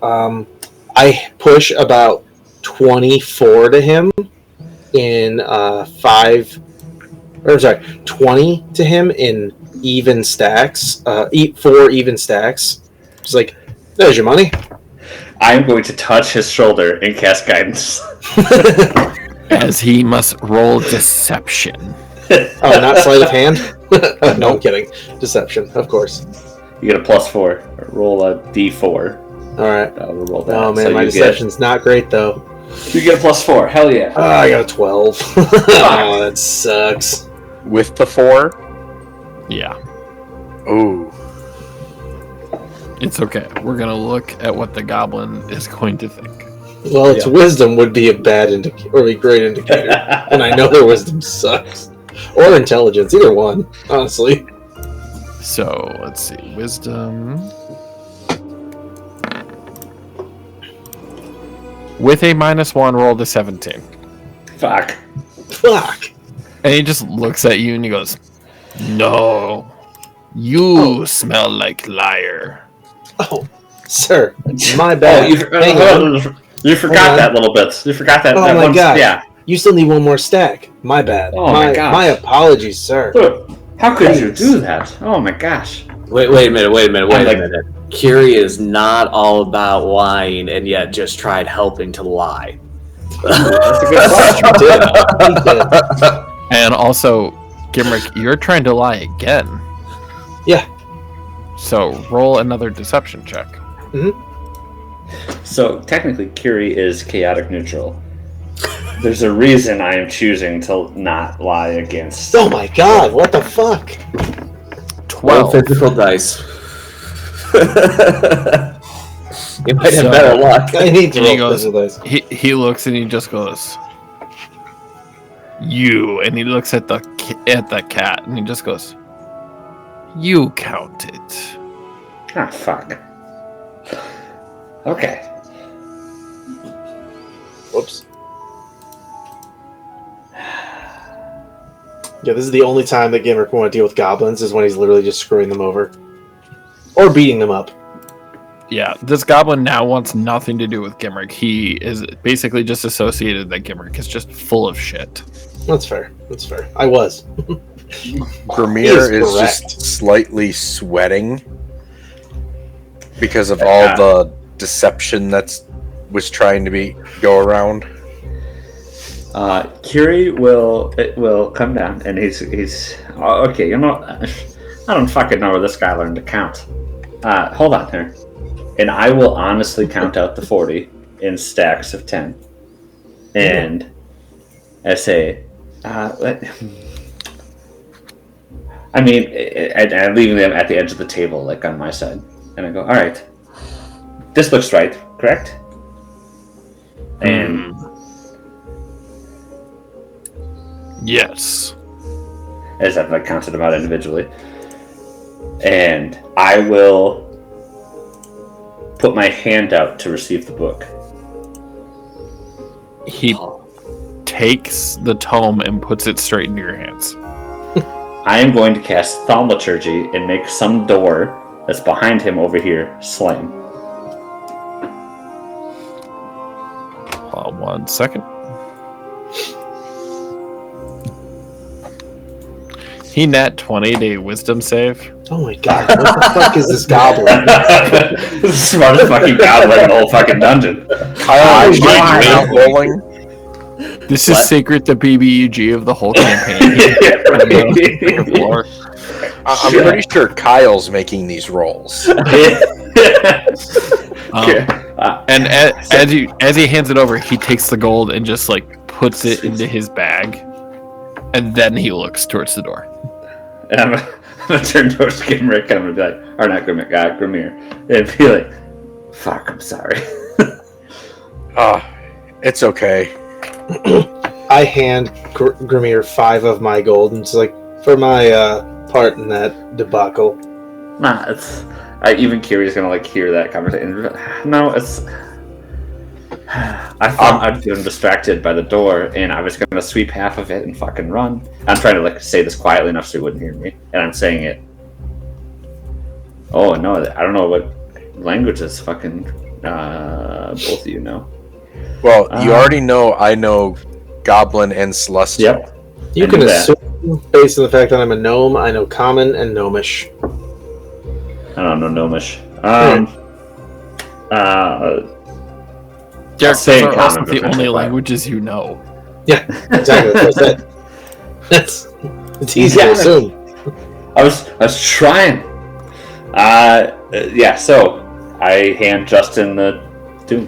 I push about 24 to him in 20 to him in even stacks. 4 even stacks. Just there's your money.
I'm going to touch his shoulder and cast guidance.
As he must roll deception.
Oh, not sleight of hand? No, I'm kidding. Deception, of course.
You get a +4. Roll a d4.
Alright.
Roll that.
Oh man,
so
my deception's not great though.
You get a +4. Hell yeah.
Oh, I got a 12. Oh, that sucks.
With the 4?
Yeah.
Ooh.
It's okay. We're gonna look at what the goblin is going to think.
Well, its wisdom would be a bad indicator, or a great indicator, and I know their wisdom sucks. Or intelligence, either one, honestly.
So let's see, wisdom. With a -1, roll to 17.
Fuck.
And he just looks at you and he goes, "No, you smell like liar."
Oh, sir, my bad.
You forgot that little bit. You forgot that.
Oh
that
my
one,
god!
Yeah.
You still need 1 more stack. My bad.
Oh my gosh.
My apologies, sir.
How could you do that? Oh my gosh.
Wait a minute. Kiri is not all about lying, and yet just tried helping to lie.
That's a good question.
He did.
And also, Gimrick, you're trying to lie again.
Yeah.
So roll another deception check.
Mm-hmm.
So technically, Kiri is chaotic neutral. There's a reason I am choosing to not lie against.
Oh my god! What the fuck?
12.
Physical dice. You might have
So-
better luck.
I need to
And he
roll
goes-
physical dice.
He looks and he just goes, "You," and he looks at the cat and he just goes, "You count it."
Ah, fuck. Okay.
Whoops. Yeah, this is the only time that Gimrick will want to deal with goblins is when he's literally just screwing them over. Or beating them up.
Yeah, this goblin now wants nothing to do with Gimrick. He is basically just associated that Gimrick is just full of shit.
That's fair. That's fair. I was.
Grimir
He is
is just slightly sweating because of all the deception was trying to go around.
Curie will come down, and he's okay. You know, I don't fucking know where this guy learned to count. Hold on here, and I will honestly count out the 40 in stacks of 10, and I say, I'm leaving them at the edge of the table, like on my side, and I go, all right, this looks right, correct? And
yes.
as I've counted them out individually. And I will put my hand out to receive the book.
He takes the tome and puts it straight into your hands.
I am going to cast Thaumaturgy and make some door that's behind him over here slam.
1 second. He nat 20'd a wisdom save.
Oh my god, what the fuck is this goblin?
The smartest fucking goblin in the whole fucking dungeon.
Kyle, is not rolling.
This is secret to BBEG of the whole campaign.
I'm pretty sure Kyle's making these rolls.
And as he hands it over, he takes the gold and just puts it into his bag, and then he looks towards the door.
And I'm gonna turn towards Gimrick and I'm gonna be like, or not Gimrick, Grimir, and be like, fuck, I'm sorry.
It's okay.
I hand Grimir 5 of my gold, and it's for my part in that debacle.
Nah, even Kiri's gonna hear that conversation. No, I thought I'd been distracted by the door, and I was gonna sweep half of it and fucking run. I'm trying to say this quietly enough so he wouldn't hear me, and I'm saying it. Oh no, I don't know what languages fucking both of you know.
Well, you already know I know Goblin and Celestial.
Yep.
You can assume, based on the fact that I'm a gnome, I know Common and Gnomish.
I don't know Gnomish.
Derek,
say
those are also
common,
the
but
only
that's
languages you know.
Yeah, exactly. That's it. It's easy to assume.
I was trying. Yeah. So I hand Justin the Doom.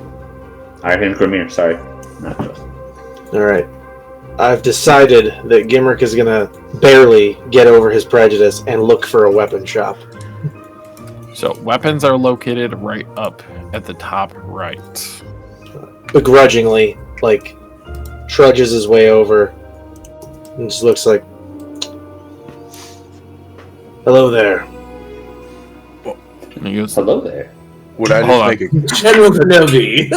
I hand Grimir. Sorry, not Justin.
All right. I've decided that Gimrick is gonna barely get over his prejudice and look for a weapon shop.
So weapons are located right up at the top right.
Begrudgingly, trudges his way over and just looks like, "Hello there."
And he goes,
Hello there.
Would I
Hold
just
on.
make a
General Kenobi.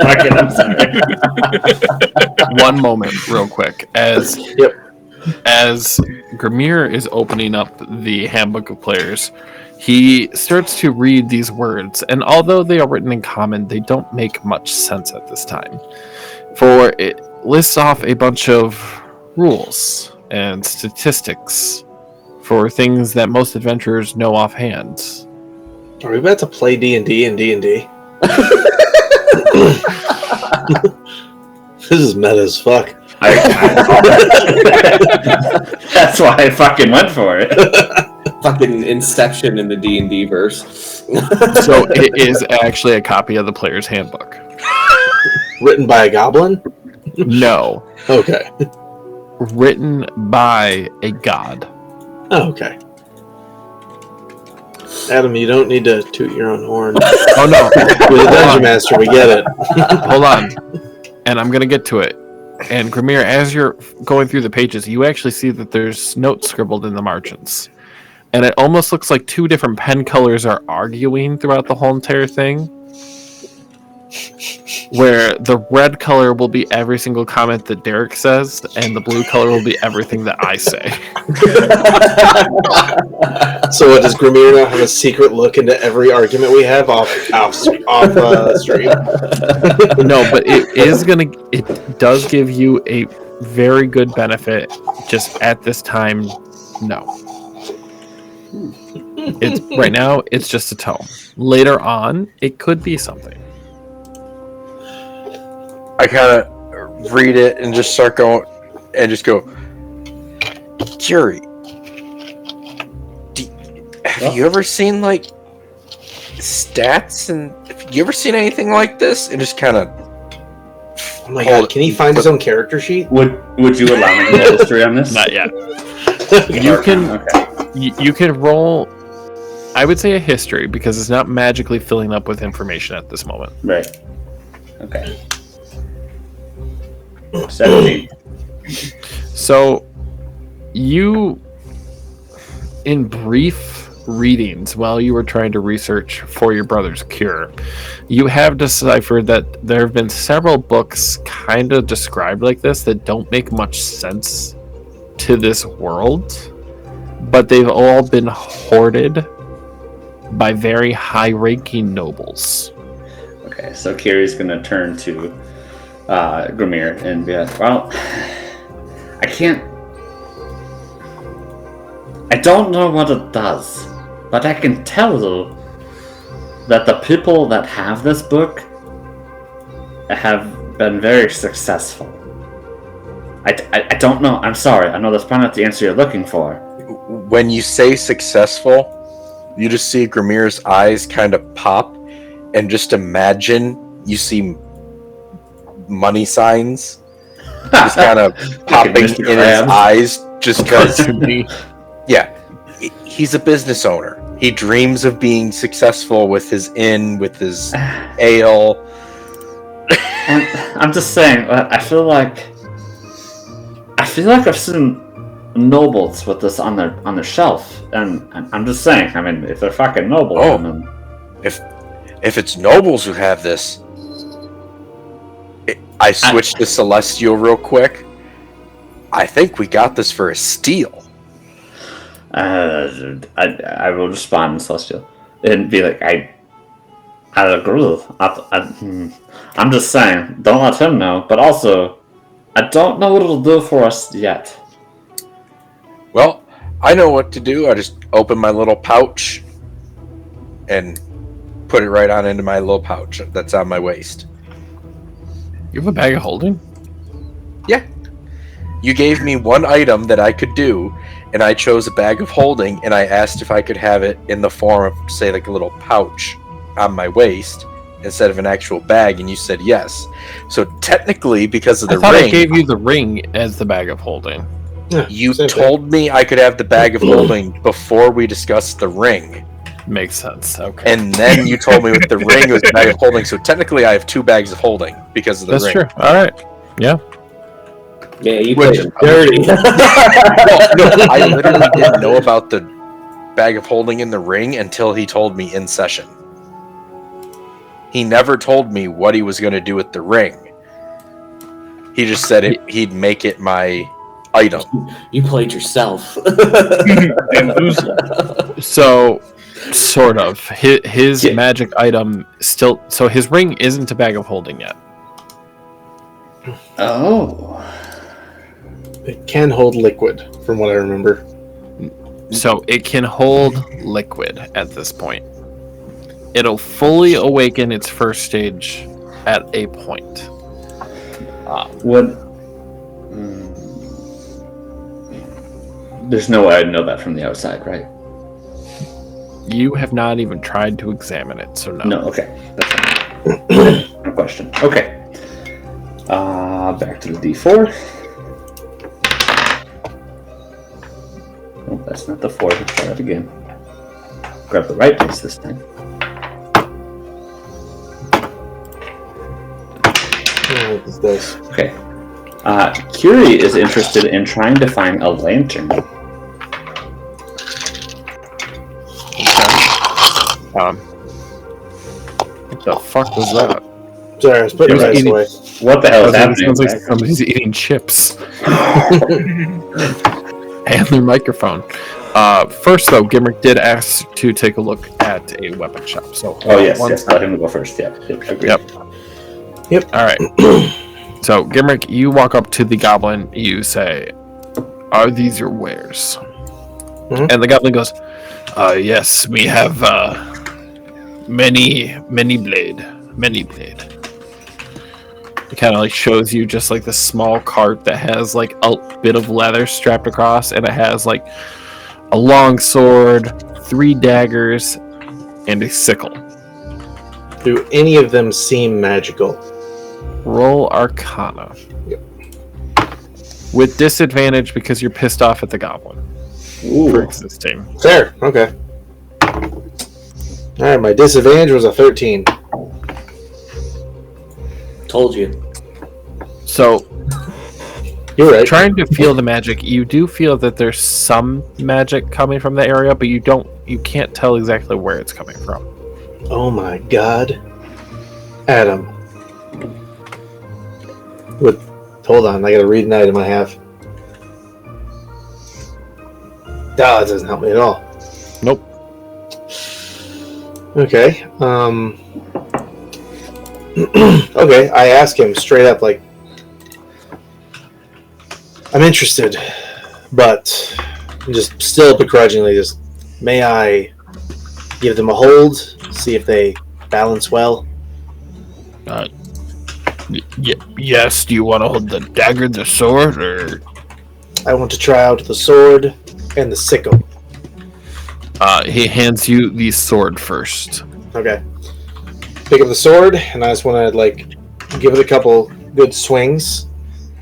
Fucking, I'm sorry.
one moment, real quick. As Grimir is opening up the Handbook of Players, he starts to read these words, and although they are written in common, they don't make much sense at this time. For it lists off a bunch of rules and statistics for things that most adventurers know offhand.
Are we about to play D&D and D&D? This is meta as fuck.
That's why I fucking went for it.
Fucking Inception in the D&D verse.
So it is actually a copy of the Player's Handbook.
Written by a goblin?
No,
Okay.
written by a god.
Oh, okay. Adam, you don't need to toot your own horn.
Oh no,
You're the Dungeon Master, we get it.
hold on. And I'm gonna get to it. And Grimir, as you're going through the pages, you actually see that there's notes scribbled in the margins. And it almost looks like two different pen colors are arguing throughout the whole entire thing. Where the red color will be every single comment that Derek says, and the blue color will be everything that I say.
So what, does Grimir now have a secret look into every argument we have off stream?
No, but it does give you a very good benefit. Just at this time, no. It's right now. It's just a tone. Later on, it could be something.
I kind of read it and just start going, and just go, Curie, have you ever seen, like, stats? And have you ever seen anything like this? And just kind of...
Oh my god, can he find his own character sheet?
Would you allow me to roll history on this?
Not yet. You can roll, I would say, a history, because it's not magically filling up with information at this moment.
Right. Okay. 17.
So, you, in brief readings, while you were trying to research for your brother's cure, you have deciphered that there have been several books kind of described like this that don't make much sense to this world, but they've all been hoarded by very high-ranking nobles.
Okay, so Kiri's gonna turn to Grimir and be like, well, I don't know what it does, but I can tell you that the people that have this book have been very successful. I don't know, I'm sorry, I know that's probably not the answer you're looking for.
When you say successful, you just see Grimir's eyes kind of pop, and just imagine you see money signs just kind of popping in his eyes, just because. Yeah, he's a business owner. He dreams of being successful with his inn, with his ale.
I'm just saying, I feel like I've seen nobles with this on their shelf, and I'm just saying, I mean, if they're fucking noble, then...
if it's nobles who have this, I switched to Celestial real quick. I think we got this for a steal.
I will respond in Celestial and be like, I agree. I'm just saying, don't let him know. But also, I don't know what it'll do for us yet.
Well, I know what to do. I just open my little pouch and put it right on into my little pouch that's on my waist.
You have a bag of holding?
Yeah. You gave me one item that I could do, and I chose a bag of holding, and I asked if I could have it in the form of, say, like a little pouch on my waist instead of an actual bag, and you said yes. So technically, because of the
I thought
ring...
I gave you the ring as the bag of holding.
Yeah,
you told me I could have the bag of holding before we discussed the ring.
Makes sense. Okay.
And then you told me with the ring it was a bag of holding, so technically I have two bags of holding because of the
That's
ring.
true. All right. Yeah.
Yeah, you
Which-
played him dirty.
No, I literally didn't know about the bag of holding in the ring until he told me in session. He never told me what he was going to do with the ring. He just said he'd make it my item.
You played yourself.
So, sort of. His magic item still... So his ring isn't a bag of holding yet.
Oh.
It can hold liquid, from what I remember.
So it can hold liquid at this point. It'll fully awaken its first stage at a point.
There's no way I'd know that from the outside, right?
You have not even tried to examine it, so no.
No, okay. That's fine. No question. Okay. Back to the D4. Oh, that's not the 4. Let's try that again. grab the right dice this time.
What is this?
Okay. Kiri is interested in trying to find a lantern.
What the fuck was that?
Sorry, I was putting your dice away.
What the hell is
It
happening?
sounds like somebody's eating chips. And their microphone. First, though, Gimrick did ask to take a look at a weapon shop. So,
Yes, let him go first. Yep, agreed.
Yep. All right. So, Gimrick, you walk up to the goblin. You say, "Are these your wares?"
Mm-hmm.
And the goblin goes, "Yes, we have many blade." It kind of like shows you just like the small cart that has like a bit of leather strapped across, and it has like a long sword, 3 daggers, and a sickle.
Do any of them seem magical?
Roll Arcana.
Yep.
With disadvantage because you're pissed off at the goblin for existing.
Fair. Okay. All right. My disadvantage was a 13.
Told you.
So,
You're right.
trying to feel the magic, you do feel that there's some magic coming from the area, but you can't tell exactly where it's coming from.
Oh my God, Adam. Hold on, I gotta read an item I have. That doesn't help me at all.
Nope.
Okay. Okay, I ask him straight up, like, I'm interested, but just still begrudgingly, just, may I give them a hold, see if they balance well?
Yes, do you want to hold the dagger, the sword, or...
I want to try out the sword and the sickle.
He hands you the sword first.
Okay. Pick up the sword, and I just want to, like, give it a couple good swings,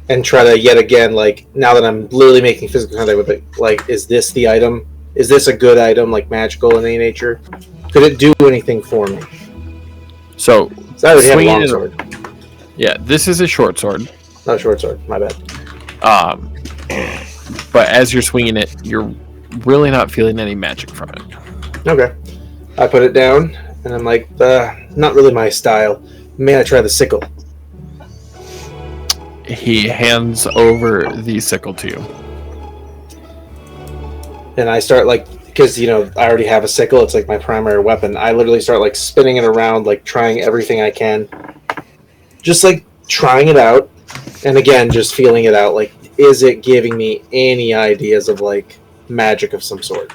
and try to, yet again, like, now that I'm literally making physical contact with it, like, is this the item? Is this a good item, like, magical in any nature? Could it do anything for me?
So
I already have a long sword.
Yeah, this is a short sword.
Not a short sword, my bad.
But as you're swinging it, you're really not feeling any magic from it.
Okay. I put it down, and I'm like, not really my style. May I try the sickle?
He hands over the sickle to you.
And I start, like, because, you know, I already have a sickle. It's, like, my primary weapon. I literally start, like, spinning it around, like, trying everything I can. Just, like, trying it out. And, again, just feeling it out. Like, is it giving me any ideas of, like, magic of some sort?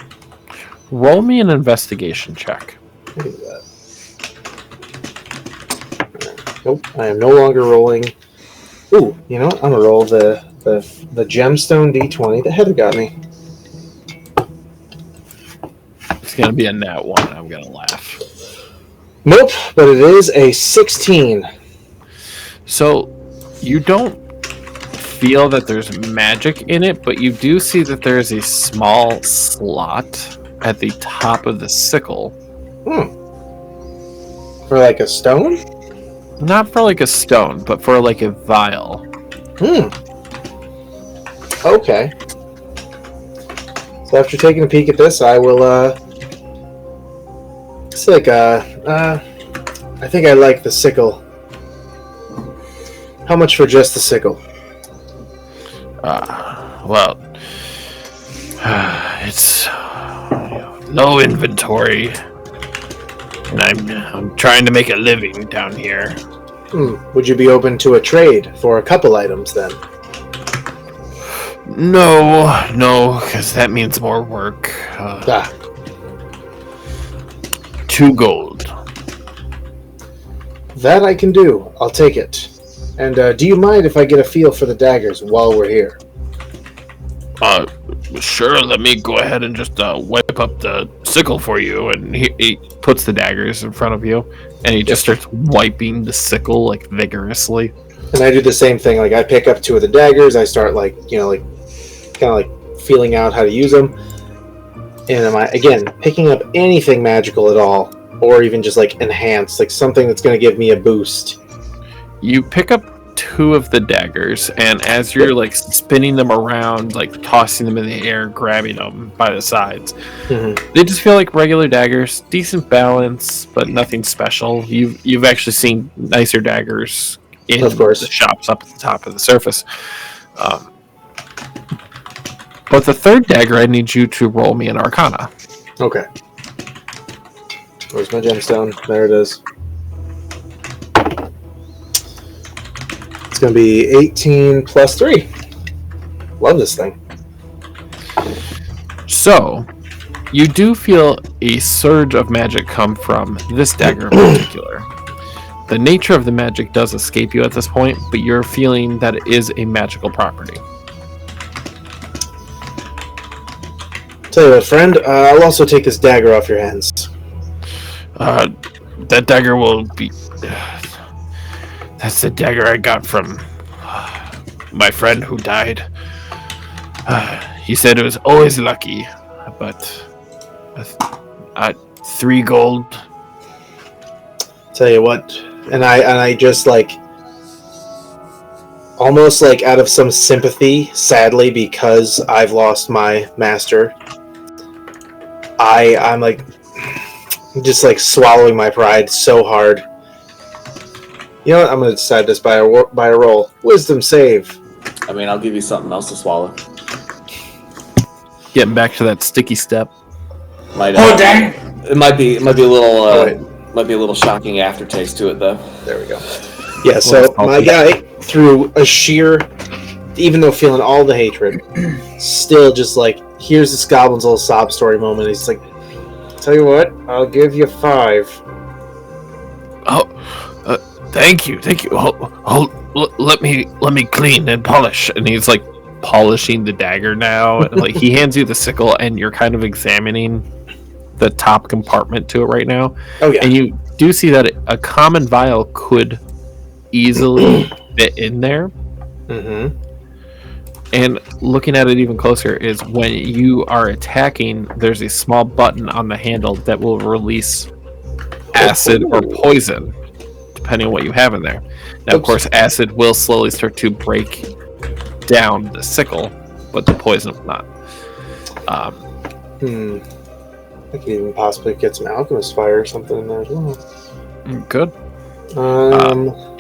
Roll me an investigation check.
Look at that. Nope, I am no longer rolling. Ooh, you know what? I'm going to roll the gemstone D20 that Heather got me.
It's going to be a nat 1. I'm going to laugh.
Nope, but it is a 16.
So, you don't feel that there's magic in it, but you do see that there is a small slot at the top of the sickle.
For like a stone?
Not for like a stone, but for like a vial.
Okay. So after taking a peek at this, I will, it's like, I think I like the sickle. How much for just the sickle?
Well, it's low inventory, and I'm trying to make a living down here.
Would you be open to a trade for a couple items then?
No, because that means more work. 2 gold.
That I can do. I'll take it. And do you mind if I get a feel for the daggers while we're here?
Sure, let me go ahead and just wipe up the sickle for you. And he puts the daggers in front of you, and he just starts wiping the sickle, like, vigorously.
And I do the same thing. Like, I pick up 2 of the daggers. I start, like, you know, like, kind of, like, feeling out how to use them. And am I, again, picking up anything magical at all? Or even just, like, enhanced, like something that's going to give me a boost?
You pick up 2 of the daggers, and as you're like spinning them around, like tossing them in the air, grabbing them by the sides, they just feel like regular daggers. Decent balance, but nothing special. You've actually seen nicer daggers in
Of course.
the shops up at the top of the surface. But the 3rd dagger, I need you to roll me an Arcana.
Okay. Where's my gemstone? There it is. It's going to be 18 plus 3. Love this thing.
So, you do feel a surge of magic come from this dagger in particular. The nature of the magic does escape you at this point, but you're feeling that it is a magical property.
Tell you what, friend, I'll also take this dagger off your hands.
That dagger will be... That's the dagger I got from my friend who died. He said it was always lucky, but 3 gold.
Tell you what, and I just like, almost like out of some sympathy, sadly, because I've lost my master, I'm like, just like swallowing my pride so hard. You know what? I'm going to decide this by a roll. Wisdom save.
I mean, I'll give you something else to swallow.
Getting back to that sticky step.
Dang! It might be a little shocking aftertaste to it, though.
There we go. Yeah. So my guy, through a sheer, even though feeling all the hatred, still just like here's this goblin's little sob story moment. He's like, "Tell you what, I'll give you 5."
Thank you. Let me clean and polish. And he's like polishing the dagger now. And, like he hands you the sickle, and you're kind of examining the top compartment to it right now.
Oh yeah.
And you do see that a common vial could easily fit in there.
Mm-hmm.
And looking at it even closer is when you are attacking, there's a small button on the handle that will release acid or poison, depending on what you have in there. Now, of course, acid will slowly start to break down the sickle, but the poison will not.
I could even possibly get some alchemist fire or something in there as well.
Good.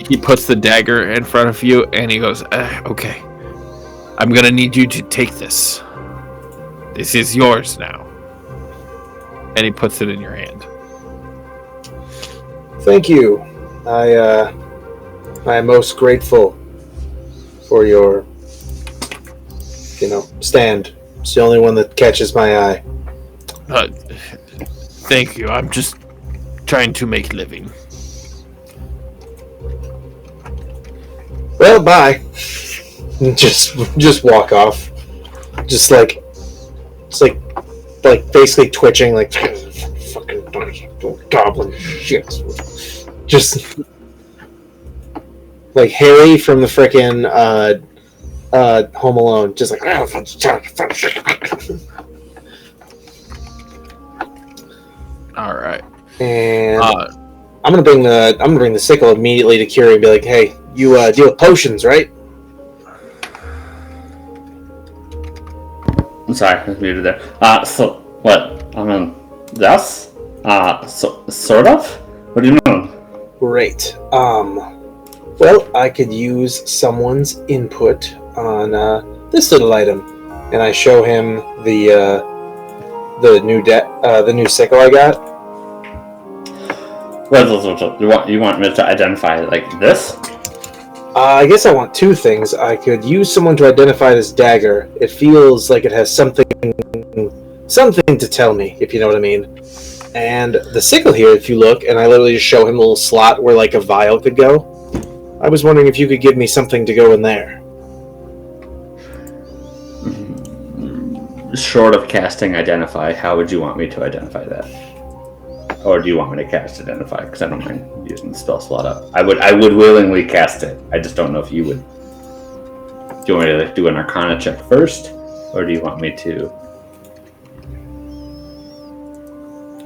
He puts the dagger in front of you, and he goes, okay. I'm going to need you to take this. This is yours now. And he puts it in your hand.
Thank you. I am most grateful for your, stand. It's the only one that catches my eye.
Thank you. I'm just trying to make a living.
Well, bye. Just walk off. Just like basically twitching, like fucking goblin shit. Just like Harry from the frickin' Home Alone. Just like
all right.
And I'm gonna bring the sickle immediately to Curie and be like, hey, you deal with potions, right?
I'm sorry, I was muted there. So what? This? Sort of? What do you mean?
Great. Well, I could use someone's input on this little item, and I show him the new sickle I got.
What, you want me to identify like this?
I guess I want 2 things. I could use someone to identify this dagger. It feels like it has something to tell me, if you know what I mean. And the sickle here, if you look, and I literally just show him a little slot where like a vial could go. I was wondering if you could give me something to go in there.
Short of casting Identify, how would you want me to identify that? Or do you want me to cast Identify? Because I don't mind using the spell slot up. I would willingly cast it. I just don't know if you would. Do you want me to do an Arcana check first? Or do you want me to...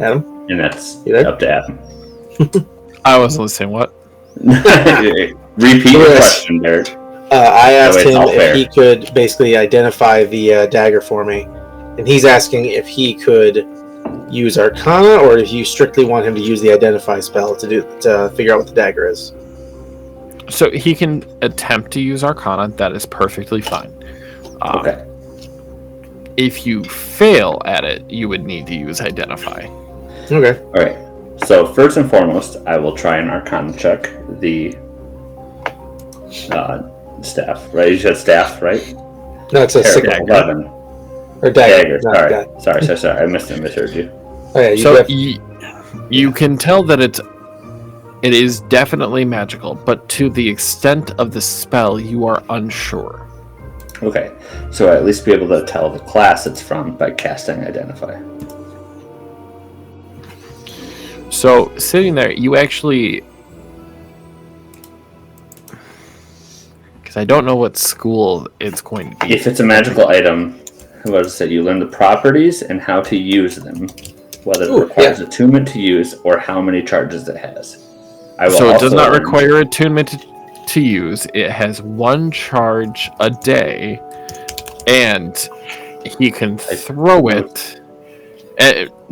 Adam?
And that's
You there?
up to Adam.
I wasn't listening. What?
Repeat your question, Derek.
I asked
it's
him
all
if
fair.
he could basically identify the dagger for me, and he's asking if he could use Arcana, or if you strictly want him to use the Identify spell to figure out what the dagger is.
So he can attempt to use Arcana. That is perfectly fine.
Okay.
If you fail at it, you would need to use Identify.
Okay.
All right. So first and foremost, I will try and Arcana check the staff. Right? You said staff, right?
No, it's a
Terrible.
signet.
11.
Or dagger.
Dagger.
not
Sorry.
dagger.
Sorry. I misheard you.
Oh, yeah, you
So
have-
you can tell that it is definitely magical, but to the extent of the spell, you are unsure.
Okay. So I at least be able to tell the class it's from by casting Identify.
So sitting there, you actually, because I don't know what school it's going to be.
If it's a magical item, what is it? You learn the properties and how to use them, whether it requires attunement to use or how many charges it has.
So it does not require attunement to use. It has 1 charge a day, and he can throw it.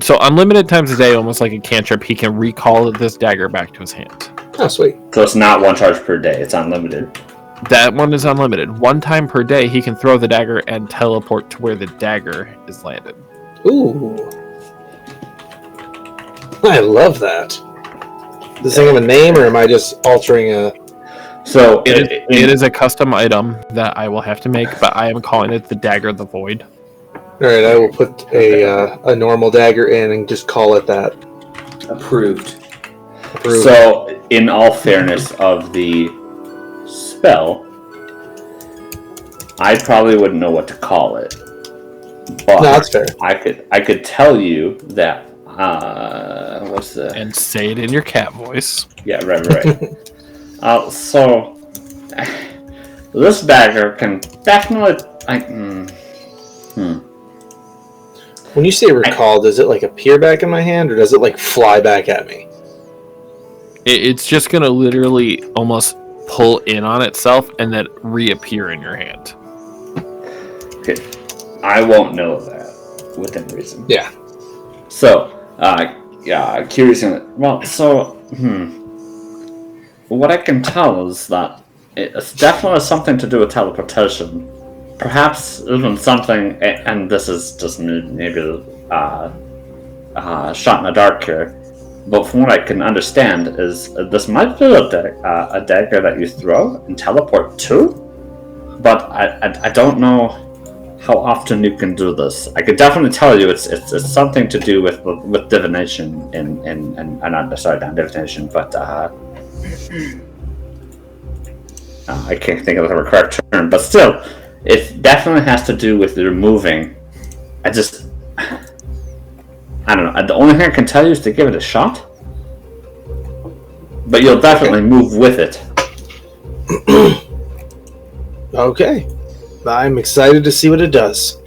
So unlimited times a day, almost like a cantrip, he can recall this dagger back to his hand.
Oh, sweet.
So it's not 1 charge per day. It's unlimited.
That one is unlimited. 1 time per day, he can throw the dagger and teleport to where the dagger is landed.
Ooh. I love that. Does this thing have a name, or am I just altering a...
So
It is a custom item that I will have to make, but I am calling it the Dagger of the Void.
Alright, I will put a normal dagger in and just call it that.
Approved.
So, in all fairness of the spell, I probably wouldn't know what to call it. But
No, that's fair.
I could tell you that what's the
And say it in your cat voice.
yeah right. So this dagger can definitely
When you say recall, does it like appear back in my hand, or does it like fly back at me?
It's just going to literally almost pull in on itself and then reappear in your hand.
Okay. I won't know that within reason.
Yeah.
So, curious. What I can tell is that it's definitely something to do with teleportation. Perhaps even something, and this is just maybe shot in the dark here, but from what I can understand is this might be a dagger that you throw and teleport to, but I don't know how often you can do this. I could definitely tell you it's something to do with divination and not divination, but I can't think of the correct term, but still, it definitely has to do with removing. I don't know. The only thing I can tell you is to give it a shot, but you'll definitely move with it.
Okay. I'm excited to see what it does.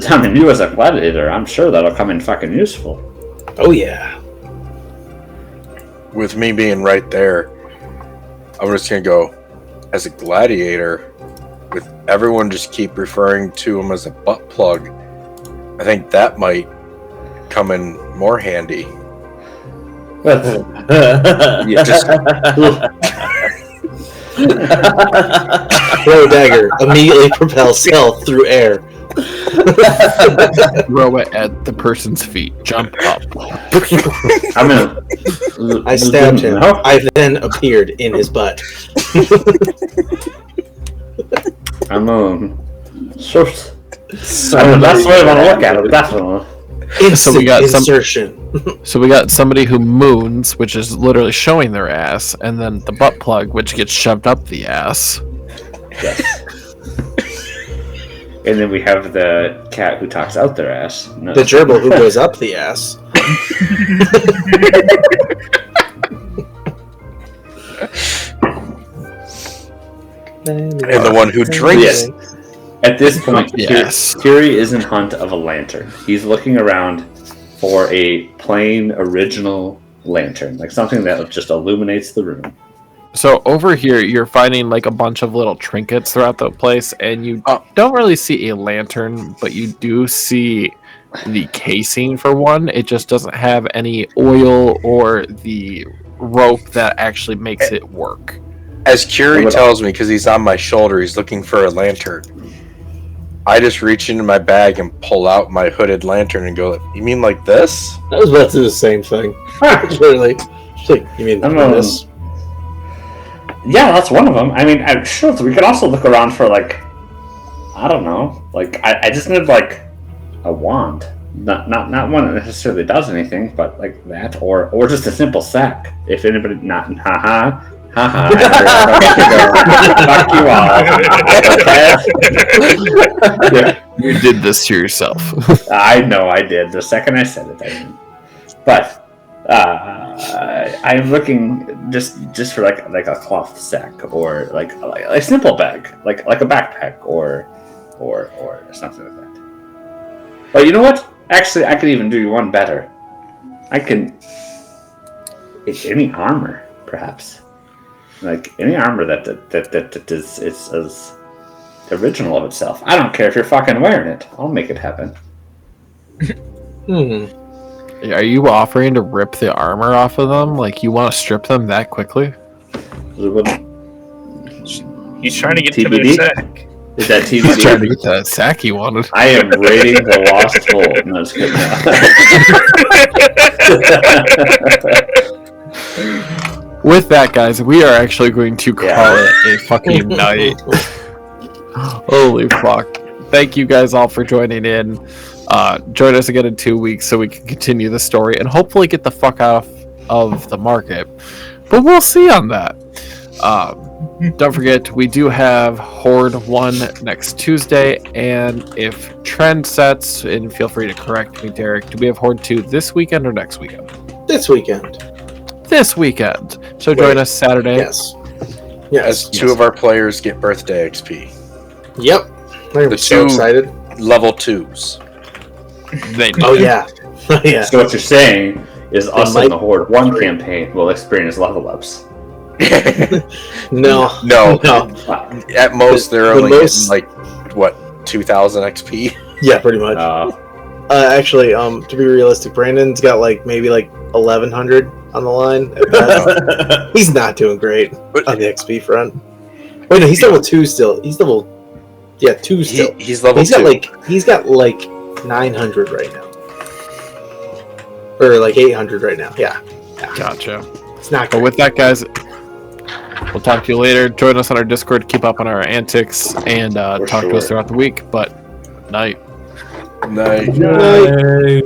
I mean, you as a gladiator, I'm sure that'll come in fucking useful.
Oh, yeah.
With me being right there, I'm just gonna go as a gladiator. With everyone just keep referring to him as a butt plug, I think that might come in more handy.
Throw a dagger. Immediately propel stealth through air.
Throw it at the person's feet. Jump up.
I stabbed him. I then appeared in his butt.
That's the way I want to look at it, definitely.
Instant insertion.
So we got somebody who moons, which is literally showing their ass, and then the butt plug, which gets shoved up the ass.
Yes. And then we have the cat who talks out their ass. No.
The gerbil who goes up the ass.
And the one who drinks.
Yes. At this point,
Yes.
Kiri is in hunt of a lantern. He's looking around for a plain original lantern, like something that just illuminates the room.
So over here, you're finding like a bunch of little trinkets throughout the place, and you don't really see a lantern, but you do see the casing for one. It just doesn't have any oil or the rope that actually makes it work.
As Curie tells me, because he's on my shoulder, he's looking for a lantern. I just reach into my bag and pull out my hooded lantern and go, "You mean like this?"
I was about to do the same thing. Literally. Like, you mean this?
Yeah, that's one of them. I mean, sure, we could also look around for, like, I don't know. Like, I just need, like, a wand. Not one that necessarily does anything, but, like, that. Or just a simple sack. If anybody... Haha. Fuck you all.
Yeah, you did this to yourself.
I know I did. The second I said it, I did. But... I'm looking just for like a cloth sack or like a simple bag, like a backpack or something like that. But you know what? Actually, I could even do one better. I can any armor, perhaps, like any armor that is original of itself. I don't care if you're fucking wearing it. I'll make it happen.
Are you offering to rip the armor off of them? Like, you want to strip them that quickly?
He's trying to get
TBD?
to the sack.
Is that TBD?
He's trying to get that sack he wanted.
I am raiding the lost hole. No, just kidding.
With that, guys, we are actually going to call it a fucking night. Holy fuck. Thank you guys all for joining in. Join us again in 2 weeks so we can continue the story and hopefully get the fuck out of the market. But we'll see on that. Don't forget, we do have Horde 1 next Tuesday, and if trend sets, and feel free to correct me, Derek, do we have Horde 2 this weekend or next weekend?
This weekend.
This weekend. So join us Saturday.
Yes.
As two of our players get birthday XP.
Yep. I'm so excited.
Level 2s.
Oh yeah. Yeah.
So what you're saying is us in the Horde 1 campaign will experience level ups.
No.
At most, they're only getting like what 2,000 XP.
Yeah, pretty much. Actually, to be realistic, Brandon's got like maybe like 1,100 on the line. He's not doing great on the XP front. Wait, no, he's level 2 still. He's level 2 still.
He's level 2.
He's got like 900 right now, or like 800 right now. Yeah.
Gotcha.
It's not.
But with that, guys, we'll talk to you later. Join us on our Discord. Keep up on our antics and talk to us throughout the week. But night.
Night.
Night.